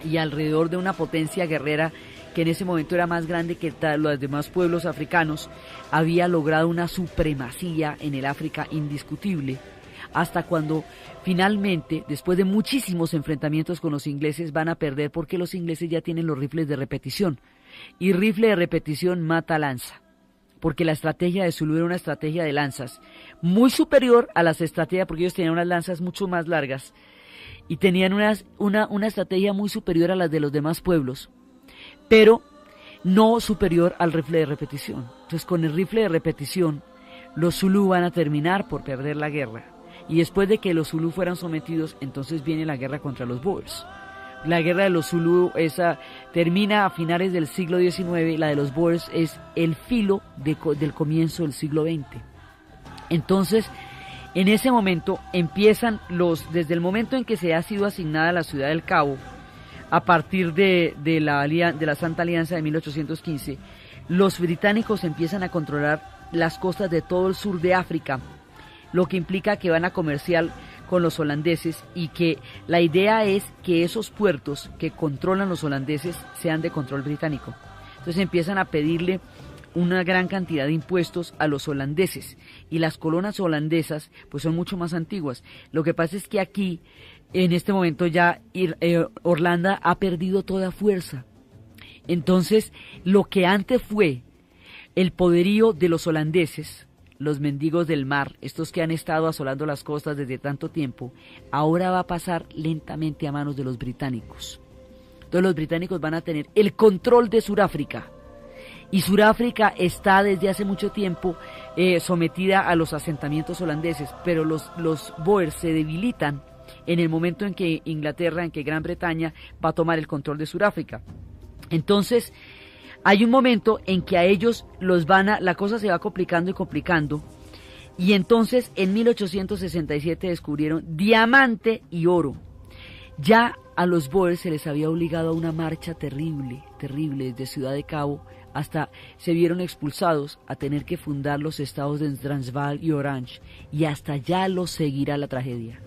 y alrededor de una potencia guerrera que en ese momento era más grande que los demás pueblos africanos, había logrado una supremacía en el África indiscutible, hasta cuando finalmente, después de muchísimos enfrentamientos con los ingleses, van a perder, porque los ingleses ya tienen los rifles de repetición, y rifle de repetición mata lanza, porque la estrategia de Zulú era una estrategia de lanzas muy superior a las estrategias, porque ellos tenían unas lanzas mucho más largas y tenían una estrategia muy superior a las de los demás pueblos, pero no superior al rifle de repetición. Entonces, con el rifle de repetición, los Zulú van a terminar por perder la guerra. Y después de que los Zulú fueran sometidos, entonces viene la guerra contra los Boers. La guerra de los Zulú termina a finales del siglo XIX, la de los Boers es el filo del comienzo del siglo XX. Entonces, en ese momento empiezan desde el momento en que se ha sido asignada la ciudad del Cabo, a partir de la Santa Alianza de 1815, los británicos empiezan a controlar las costas de todo el sur de África, lo que implica que van a comerciar con los holandeses, y que la idea es que esos puertos que controlan los holandeses sean de control británico. Entonces empiezan a pedirle una gran cantidad de impuestos a los holandeses, y las colonas holandesas pues son mucho más antiguas. Lo que pasa es que aquí, en este momento ya Holanda ha perdido toda fuerza. Entonces, lo que antes fue el poderío de los holandeses, los mendigos del mar, estos que han estado asolando las costas desde tanto tiempo, ahora va a pasar lentamente a manos de los británicos. Entonces los británicos van a tener el control de Sudáfrica, y Sudáfrica está desde hace mucho tiempo sometida a los asentamientos holandeses, pero los Boers se debilitan en el momento en que Inglaterra, en que Gran Bretaña va a tomar el control de Sudáfrica. Entonces, hay un momento en que a ellos la cosa se va complicando y complicando, y entonces en 1867 descubrieron diamante y oro. Ya a los Boers se les había obligado a una marcha terrible, desde Ciudad de Cabo hasta se vieron expulsados a tener que fundar los estados de Transvaal y Orange, y hasta allá los seguirá la tragedia.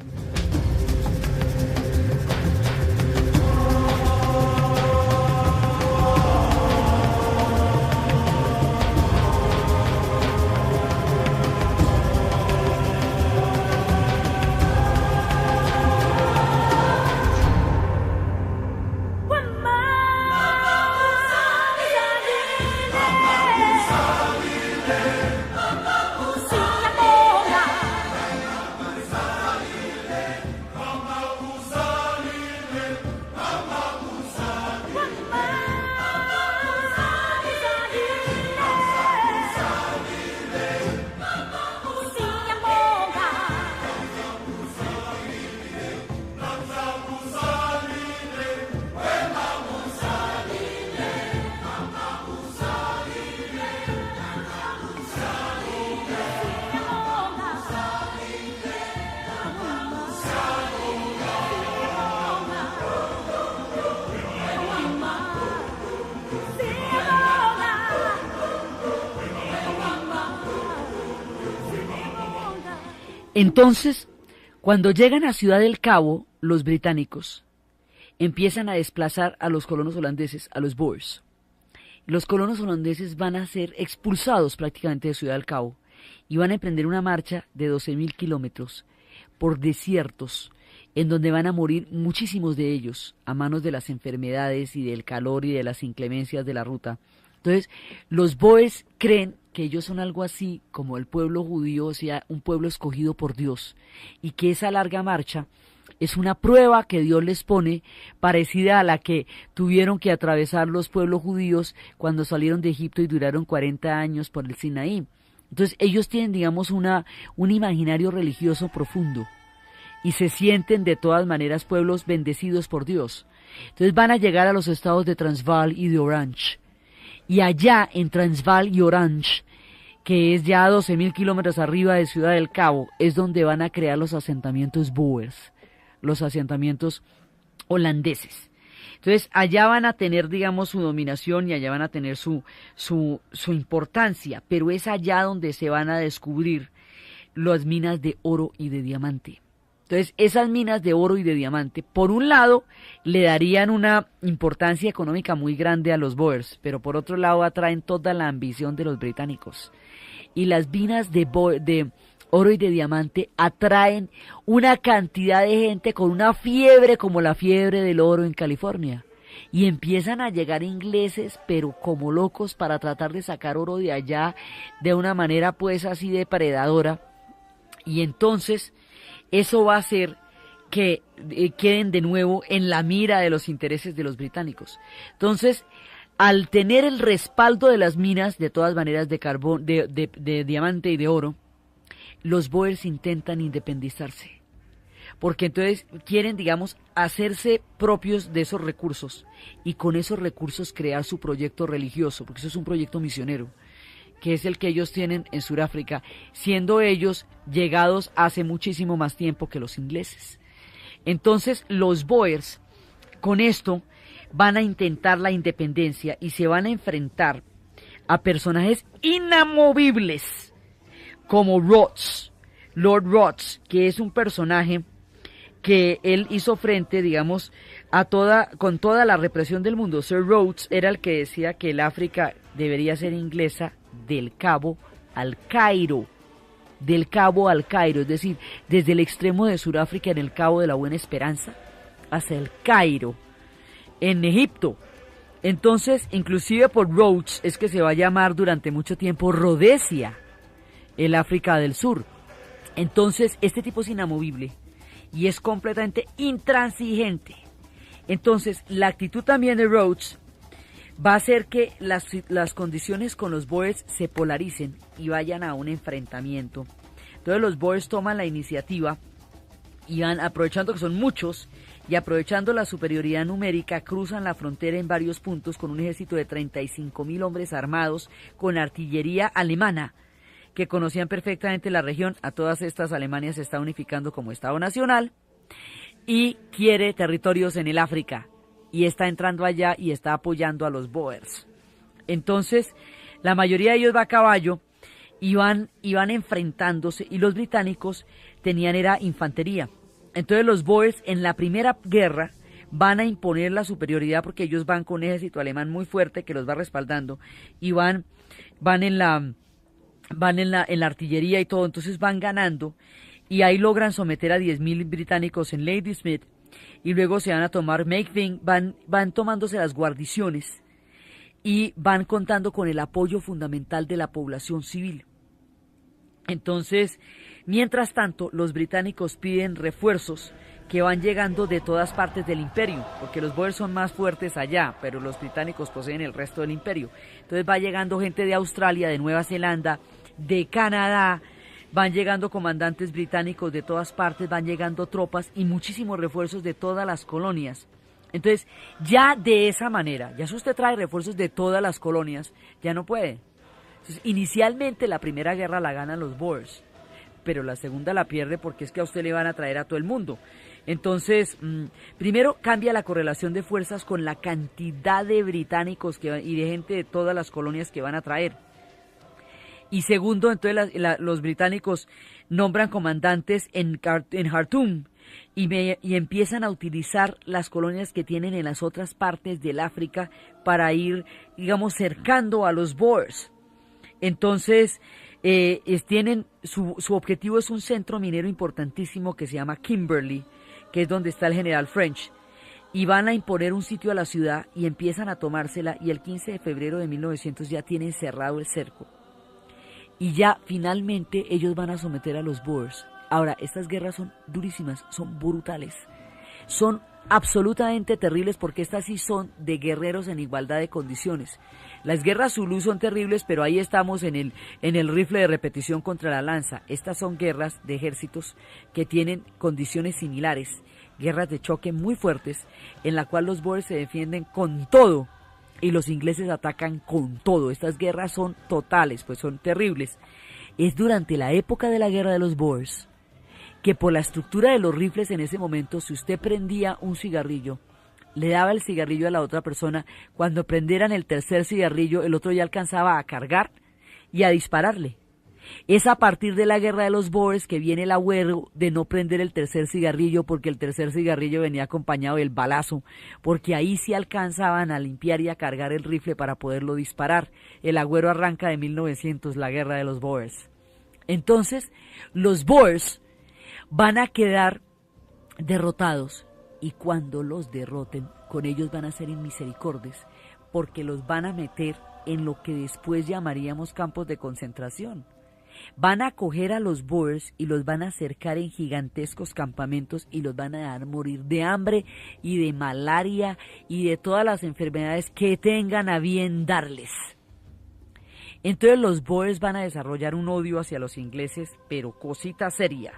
Entonces, cuando llegan a Ciudad del Cabo, los británicos empiezan a desplazar a los colonos holandeses, a los Boers. Los colonos holandeses van a ser expulsados prácticamente de Ciudad del Cabo y van a emprender una marcha de 12.000 kilómetros por desiertos, en donde van a morir muchísimos de ellos a manos de las enfermedades y del calor y de las inclemencias de la ruta. Entonces, los Boers creen que ellos son algo así como el pueblo judío, o sea, un pueblo escogido por Dios, y que esa larga marcha es una prueba que Dios les pone parecida a la que tuvieron que atravesar los pueblos judíos cuando salieron de Egipto y duraron 40 años por el Sinaí. Entonces ellos tienen, digamos, un imaginario religioso profundo y se sienten de todas maneras pueblos bendecidos por Dios. Entonces van a llegar a los estados de Transvaal y de Orange. Y allá en Transvaal y Orange, que es ya a 12.000 kilómetros arriba de Ciudad del Cabo, es donde van a crear los asentamientos Boers, los asentamientos holandeses. Entonces allá van a tener, digamos, su dominación y allá van a tener su importancia, pero es allá donde se van a descubrir las minas de oro y de diamante. Entonces esas minas de oro y de diamante, por un lado, le darían una importancia económica muy grande a los Boers, pero por otro lado atraen toda la ambición de los británicos. Y las minas de oro y de diamante atraen una cantidad de gente con una fiebre como la fiebre del oro en California. Y empiezan a llegar ingleses, pero como locos, para tratar de sacar oro de allá de una manera pues así depredadora. Y entonces eso va a hacer que queden de nuevo en la mira de los intereses de los británicos. Entonces, al tener el respaldo de las minas, de todas maneras, de carbón, de diamante y de oro, los Boers intentan independizarse, porque entonces quieren, digamos, hacerse propios de esos recursos y con esos recursos crear su proyecto religioso, porque eso es un proyecto misionero, que es el que ellos tienen en Sudáfrica, siendo ellos llegados hace muchísimo más tiempo que los ingleses. Entonces los Boers con esto van a intentar la independencia y se van a enfrentar a personajes inamovibles como Rhodes, Lord Rhodes, que es un personaje que él hizo frente, digamos, con toda la represión del mundo. Sir Rhodes era el que decía que el África debería ser inglesa del Cabo al Cairo, es decir, desde el extremo de Sudáfrica en el Cabo de la Buena Esperanza hasta el Cairo, en Egipto. Entonces, inclusive por Rhodes es que se va a llamar durante mucho tiempo Rhodesia, el África del Sur. Entonces, este tipo es inamovible y es completamente intransigente. Entonces, la actitud también de Rhodes va a hacer que las condiciones con los Boers se polaricen y vayan a un enfrentamiento. Entonces los Boers toman la iniciativa y van, aprovechando que son muchos y aprovechando la superioridad numérica, cruzan la frontera en varios puntos con un ejército de 35.000 hombres armados con artillería alemana, que conocían perfectamente la región. A todas estas, Alemania se está unificando como Estado Nacional y quiere territorios en el África, y está entrando allá y está apoyando a los Boers. Entonces, la mayoría de ellos va a caballo y van enfrentándose, y los británicos era infantería. Entonces los Boers en la primera guerra van a imponer la superioridad porque ellos van con un ejército alemán muy fuerte que los va respaldando y van en la artillería y todo. Entonces van ganando y ahí logran someter a 10.000 británicos en Ladysmith. Y luego se van a tomar Mafeking, van tomándose las guarniciones y van contando con el apoyo fundamental de la población civil. Entonces, mientras tanto, los británicos piden refuerzos que van llegando de todas partes del imperio, porque los Boers son más fuertes allá, pero los británicos poseen el resto del imperio. Entonces va llegando gente de Australia, de Nueva Zelanda, de Canadá, van llegando comandantes británicos de todas partes, van llegando tropas y muchísimos refuerzos de todas las colonias. Entonces, ya de esa manera, ya si usted trae refuerzos de todas las colonias, ya no puede. Entonces, inicialmente la primera guerra la ganan los Boers, pero la segunda la pierde porque es que a usted le van a traer a todo el mundo. Entonces, primero cambia la correlación de fuerzas con la cantidad de británicos y de gente de todas las colonias que van a traer. Y segundo, entonces los británicos nombran comandantes en Khartoum y empiezan a utilizar las colonias que tienen en las otras partes del África para ir, digamos, cercando a los Boers. Entonces, tienen su objetivo es un centro minero importantísimo que se llama Kimberley, que es donde está el general French. Y van a imponer un sitio a la ciudad y empiezan a tomársela, y el 15 de febrero de 1900 ya tienen cerrado el cerco. Y ya finalmente ellos van a someter a los Boers. Ahora, estas guerras son durísimas, son brutales, son absolutamente terribles, porque estas sí son de guerreros en igualdad de condiciones. Las guerras Zulú son terribles, pero ahí estamos en el rifle de repetición contra la lanza. Estas son guerras de ejércitos que tienen condiciones similares, guerras de choque muy fuertes, en la cual los Boers se defienden con todo y los ingleses atacan con todo. Estas guerras son totales, pues son terribles. Es durante la época de la guerra de los Boers que, por la estructura de los rifles en ese momento, si usted prendía un cigarrillo, le daba el cigarrillo a la otra persona, cuando prendieran el tercer cigarrillo, el otro ya alcanzaba a cargar y a dispararle. Es a partir de la guerra de los Boers que viene el agüero de no prender el tercer cigarrillo, porque el tercer cigarrillo venía acompañado del balazo, porque ahí sí alcanzaban a limpiar y a cargar el rifle para poderlo disparar. El agüero arranca de 1900, la guerra de los Boers. Entonces, los Boers van a quedar derrotados, y cuando los derroten, con ellos van a ser inmisericordias, porque los van a meter en lo que después llamaríamos campos de concentración. Van a coger a los Boers y los van a cercar en gigantescos campamentos y los van a dejar morir de hambre y de malaria y de todas las enfermedades que tengan a bien darles. Entonces los Boers van a desarrollar un odio hacia los ingleses, pero cosita seria,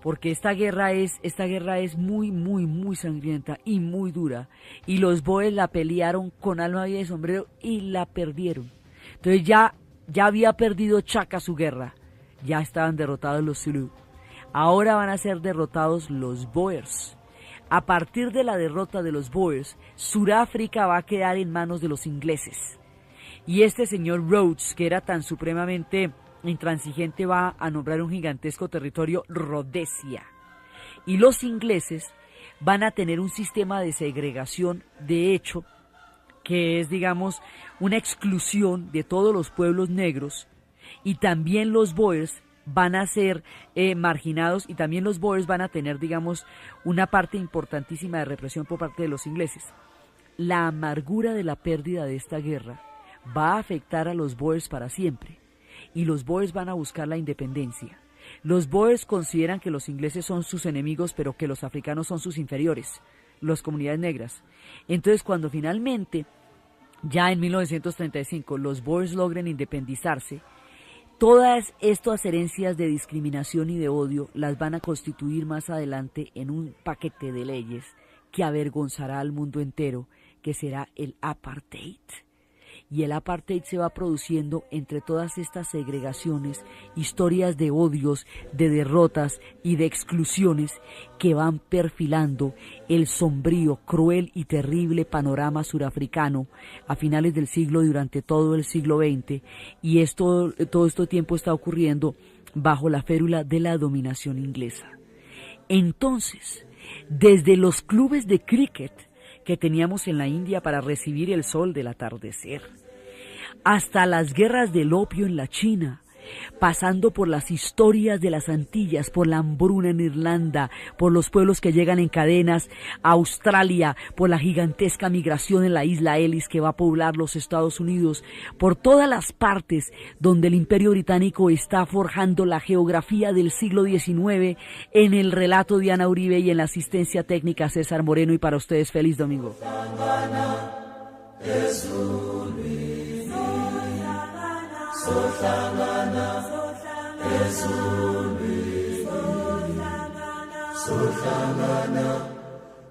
porque esta guerra es muy, muy, muy sangrienta y muy dura, y los Boers la pelearon con alma, vida y sombrero y la perdieron. Entonces ya había perdido Chaka su guerra, ya estaban derrotados los Zulú. Ahora van a ser derrotados los Boers. A partir de la derrota de los Boers, Sudáfrica va a quedar en manos de los ingleses. Y este señor Rhodes, que era tan supremamente intransigente, va a nombrar un gigantesco territorio, Rhodesia. Y los ingleses van a tener un sistema de segregación, de hecho, que es, digamos, una exclusión de todos los pueblos negros, y también los Boers van a ser marginados, y también los Boers van a tener, digamos, una parte importantísima de represión por parte de los ingleses. La amargura de la pérdida de esta guerra va a afectar a los Boers para siempre, y los Boers van a buscar la independencia. Los Boers consideran que los ingleses son sus enemigos, pero que los africanos son sus inferiores, las comunidades negras. Entonces, cuando finalmente, ya en 1935, los Boers logren independizarse, todas estas herencias de discriminación y de odio las van a constituir más adelante en un paquete de leyes que avergonzará al mundo entero, que será el apartheid. Y el apartheid se va produciendo entre todas estas segregaciones, historias de odios, de derrotas y de exclusiones que van perfilando el sombrío, cruel y terrible panorama surafricano a finales del siglo y durante todo el siglo XX. Y todo este tiempo está ocurriendo bajo la férula de la dominación inglesa. Entonces, desde los clubes de cricket que teníamos en la India para recibir el sol del atardecer, hasta las guerras del opio en la China, pasando por las historias de las Antillas, por la hambruna en Irlanda, por los pueblos que llegan en cadenas a Australia, por la gigantesca migración en la isla Ellis que va a poblar los Estados Unidos, por todas las partes donde el Imperio Británico está forjando la geografía del siglo XIX, en el relato de Ana Uribe y en la asistencia técnica César Moreno, y para ustedes feliz domingo. Sohlangana ezulwini, sohlangana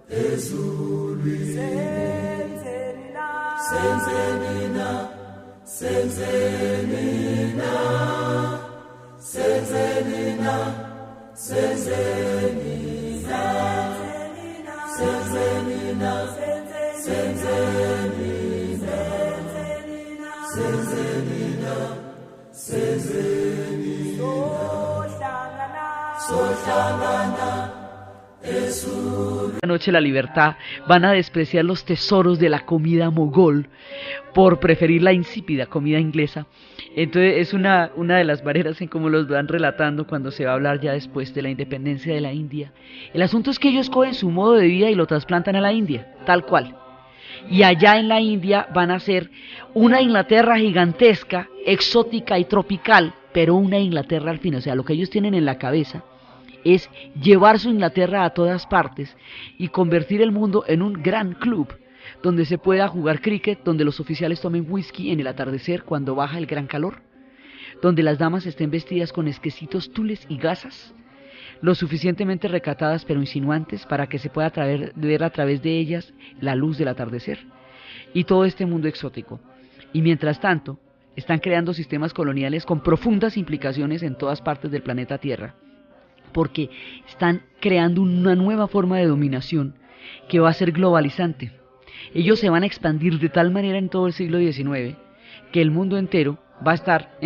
ezulwini, senzeni na, senzeni na, senzeni na, senzeni na, senzeni na, senzeni na, senzeni na. Says La noche de la libertad van a despreciar los tesoros de la comida mogol por preferir la insípida comida inglesa. Entonces es una de las maneras en cómo los van relatando cuando se va a hablar ya después de la independencia de la India. El asunto es que ellos cogen su modo de vida y lo trasplantan a la India, tal cual. Y allá en la India van a ser una Inglaterra gigantesca, exótica y tropical, pero una Inglaterra al fin. O sea, lo que ellos tienen en la cabeza es llevar su Inglaterra a todas partes y convertir el mundo en un gran club donde se pueda jugar cricket, donde los oficiales tomen whisky en el atardecer cuando baja el gran calor, donde las damas estén vestidas con exquisitos tules y gasas, lo suficientemente recatadas pero insinuantes para que se pueda ver a través de ellas la luz del atardecer, y todo este mundo exótico. Y mientras tanto, están creando sistemas coloniales con profundas implicaciones en todas partes del planeta Tierra, porque están creando una nueva forma de dominación que va a ser globalizante. Ellos se van a expandir de tal manera en todo el siglo XIX que el mundo entero va a estar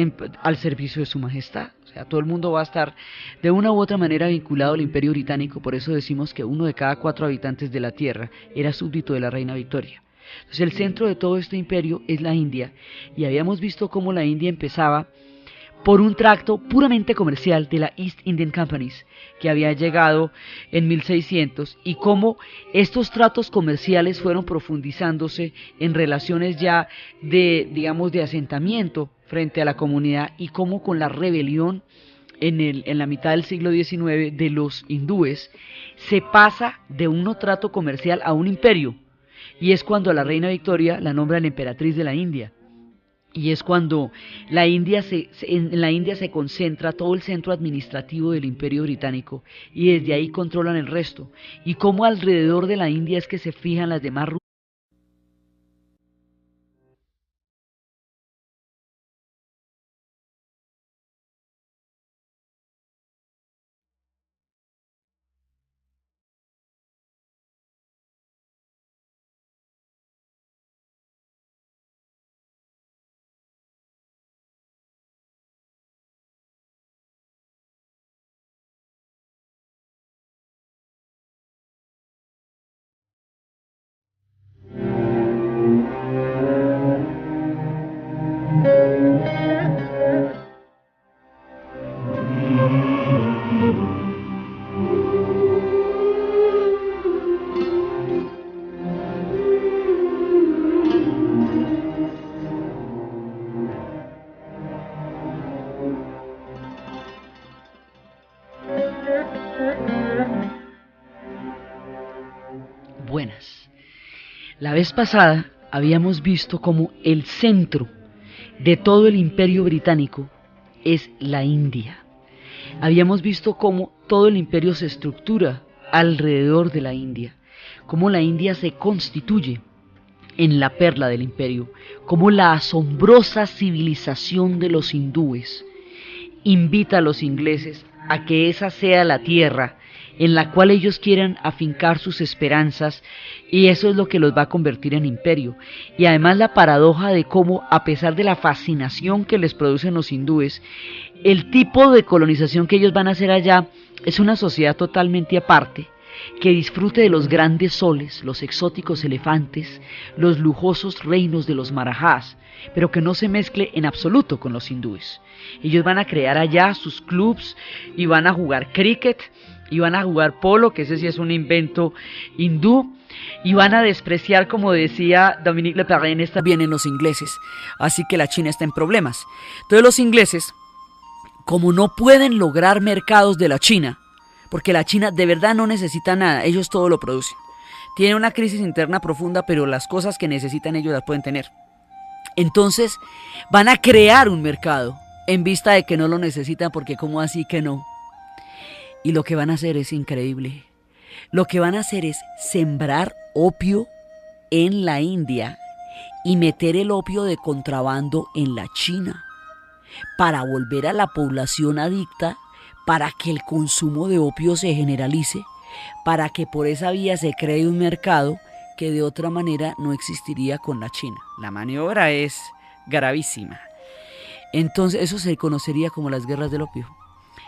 al servicio de su majestad. O sea, todo el mundo va a estar de una u otra manera vinculado al Imperio Británico. Por eso decimos que 1 de cada 4 habitantes de la Tierra era súbdito de la reina Victoria. Entonces el centro de todo este imperio es la India, y habíamos visto cómo la India empezaba por un tracto puramente comercial de la East Indian Companies, que había llegado en 1600, y cómo estos tratos comerciales fueron profundizándose en relaciones ya de, digamos, de asentamiento frente a la comunidad, y cómo con la rebelión en la mitad del siglo XIX de los hindúes, se pasa de un trato comercial a un imperio, y es cuando a la reina Victoria la nombran emperatriz de la India. Y es cuando en la India se concentra todo el centro administrativo del Imperio Británico, y desde ahí controlan el resto. Y cómo alrededor de la India es que se fijan las demás rutas. Buenas. La vez pasada habíamos visto como el centro de todo el Imperio Británico es la India. Habíamos visto cómo todo el imperio se estructura alrededor de la India, cómo la India se constituye en la perla del imperio, cómo la asombrosa civilización de los hindúes invita a los ingleses a que esa sea la tierra en la cual ellos quieran afincar sus esperanzas, y eso es lo que los va a convertir en imperio. Y además la paradoja de cómo, a pesar de la fascinación que les producen los hindúes, el tipo de colonización que ellos van a hacer allá es una sociedad totalmente aparte, que disfrute de los grandes soles, los exóticos elefantes, los lujosos reinos de los marajás, pero que no se mezcle en absoluto con los hindúes. Ellos van a crear allá sus clubs y van a jugar cricket y van a jugar polo, que ese sí es un invento hindú, y van a despreciar, como decía Dominique Le Perrin, está bien en los ingleses, así que la China está en problemas. Entonces los ingleses, como no pueden lograr mercados de la China, porque la China de verdad no necesita nada, ellos todo lo producen. Tienen una crisis interna profunda, pero las cosas que necesitan ellos las pueden tener. Entonces van a crear un mercado en vista de que no lo necesitan, porque ¿cómo así que no? Y lo que van a hacer es increíble. Lo que van a hacer es sembrar opio en la India y meter el opio de contrabando en la China para volver a la población adicta, para que el consumo de opio se generalice, para que por esa vía se cree un mercado que de otra manera no existiría con la China. La maniobra es gravísima. Entonces eso se conocería como las guerras del opio.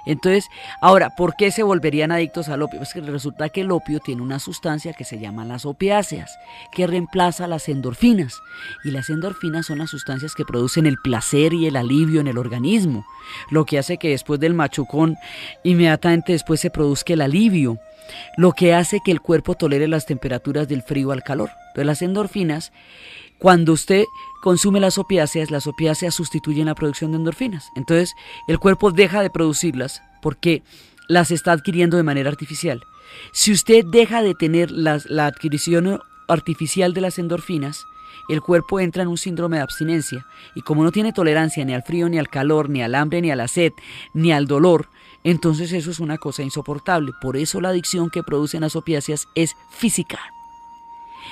Entonces, ahora, ¿por qué se volverían adictos al opio? Pues que resulta que el opio tiene una sustancia que se llama las opiáceas, que reemplaza las endorfinas. Y las endorfinas son las sustancias que producen el placer y el alivio en el organismo, lo que hace que después del machucón, inmediatamente después se produzca el alivio, lo que hace que el cuerpo tolere las temperaturas del frío al calor. Entonces, las endorfinas, cuando usted consume las opiáceas sustituyen la producción de endorfinas. Entonces, el cuerpo deja de producirlas porque las está adquiriendo de manera artificial. Si usted deja de tener la adquisición artificial de las endorfinas, el cuerpo entra en un síndrome de abstinencia. Y como no tiene tolerancia ni al frío, ni al calor, ni al hambre, ni a la sed, ni al dolor, entonces eso es una cosa insoportable. Por eso la adicción que producen las opiáceas es física.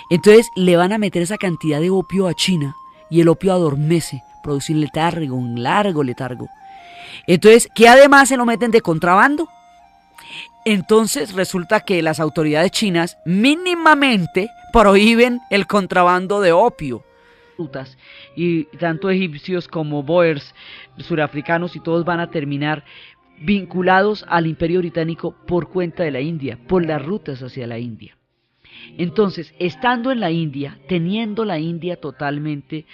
Entonces le van a meter esa cantidad de opio a China y el opio adormece, produce un letargo, un largo letargo. Entonces, que además se lo meten de contrabando. Entonces resulta que las autoridades chinas mínimamente prohíben el contrabando de opio. Y tanto egipcios como boers, surafricanos y todos van a terminar vinculados al Imperio Británico por cuenta de la India, por las rutas hacia la India. Entonces, estando en la India, teniendo la India totalmente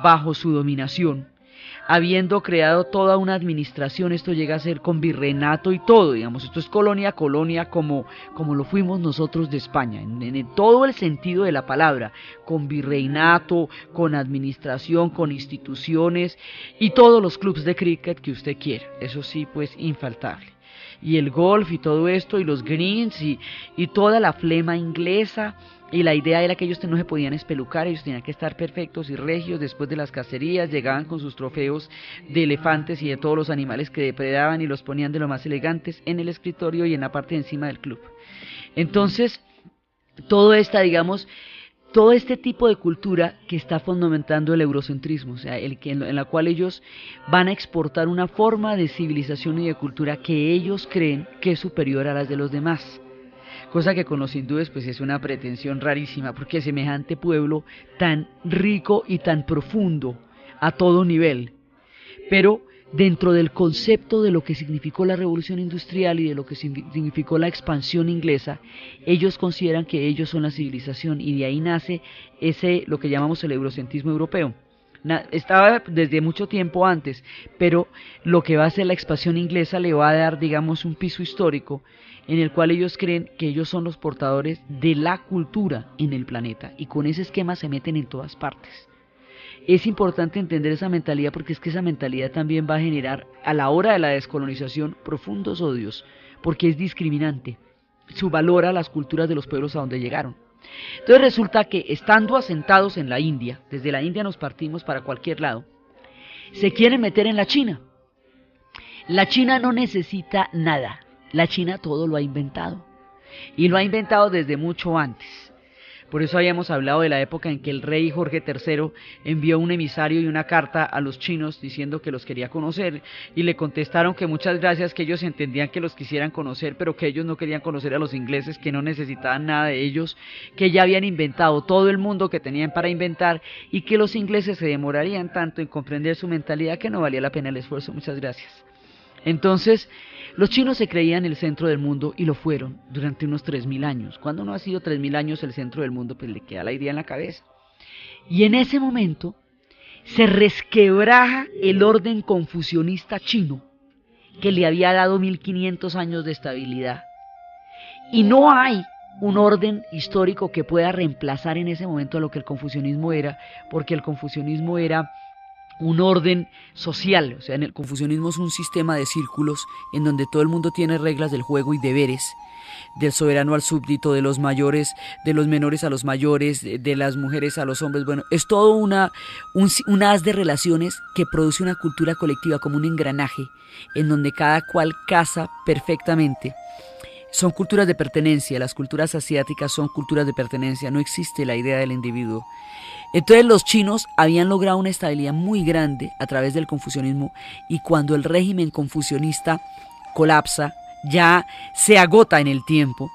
bajo su dominación, habiendo creado toda una administración, esto llega a ser con virreinato y todo, digamos, esto es colonia como lo fuimos nosotros de España, en todo el sentido de la palabra, con virreinato, con administración, con instituciones y todos los clubes de cricket que usted quiera, eso sí, pues infaltable. Y el golf y todo esto, y los greens, y toda la flema inglesa, y la idea era que ellos no se podían espelucar, ellos tenían que estar perfectos y regios después de las cacerías, llegaban con sus trofeos de elefantes y de todos los animales que depredaban y los ponían de lo más elegantes en el escritorio y en la parte de encima del club. Entonces, todo este tipo de cultura que está fundamentando el eurocentrismo, o sea, en la cual ellos van a exportar una forma de civilización y de cultura que ellos creen que es superior a las de los demás. Cosa que con los hindúes pues es una pretensión rarísima, porque semejante pueblo tan rico y tan profundo a todo nivel, pero dentro del concepto de lo que significó la revolución industrial y de lo que significó la expansión inglesa, ellos consideran que ellos son la civilización y de ahí nace lo que llamamos el eurocentrismo europeo. Estaba desde mucho tiempo antes, pero lo que va a hacer la expansión inglesa le va a dar, digamos, un piso histórico en el cual ellos creen que ellos son los portadores de la cultura en el planeta y con ese esquema se meten en todas partes. Es importante entender esa mentalidad porque es que esa mentalidad también va a generar a la hora de la descolonización profundos odios porque es discriminante, subvalora las culturas de los pueblos a donde llegaron. Entonces resulta que estando asentados en la India, desde la India nos partimos para cualquier lado, se quieren meter en la China. La China no necesita nada, la China todo lo ha inventado y lo ha inventado desde mucho antes. Por eso habíamos hablado de la época en que el rey Jorge III envió un emisario y una carta a los chinos diciendo que los quería conocer y le contestaron que muchas gracias, que ellos entendían que los quisieran conocer, pero que ellos no querían conocer a los ingleses, que no necesitaban nada de ellos, que ya habían inventado todo el mundo que tenían para inventar y que los ingleses se demorarían tanto en comprender su mentalidad que no valía la pena el esfuerzo. Muchas gracias. Entonces, los chinos se creían el centro del mundo y lo fueron durante unos 3000 años. Cuando uno ha sido 3000 años el centro del mundo, pues le queda la idea en la cabeza. Y en ese momento se resquebraja el orden confucionista chino que le había dado 1500 años de estabilidad. Y no hay un orden histórico que pueda reemplazar en ese momento a lo que el confucianismo era, porque el confucianismo era un orden social, o sea, en el confucianismo es un sistema de círculos en donde todo el mundo tiene reglas del juego y deberes, del soberano al súbdito, de los mayores, de los menores a los mayores, de las mujeres a los hombres. Bueno, es todo un haz de relaciones que produce una cultura colectiva como un engranaje en donde cada cual casa perfectamente. Son culturas de pertenencia, las culturas asiáticas son culturas de pertenencia, no existe la idea del individuo. Entonces los chinos habían logrado una estabilidad muy grande a través del confucianismo y cuando el régimen confucianista colapsa, ya se agota en el tiempo,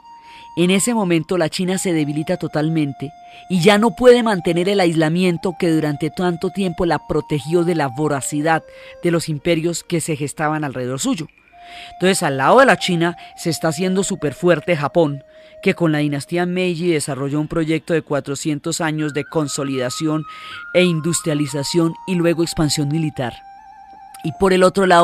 En ese momento la China se debilita totalmente y ya no puede mantener el aislamiento que durante tanto tiempo la protegió de la voracidad de los imperios que se gestaban alrededor suyo. Entonces, al lado de la China se está haciendo súper fuerte Japón, que con la dinastía Meiji desarrolló un proyecto de 400 años de consolidación e industrialización y luego expansión militar. Y por el otro lado,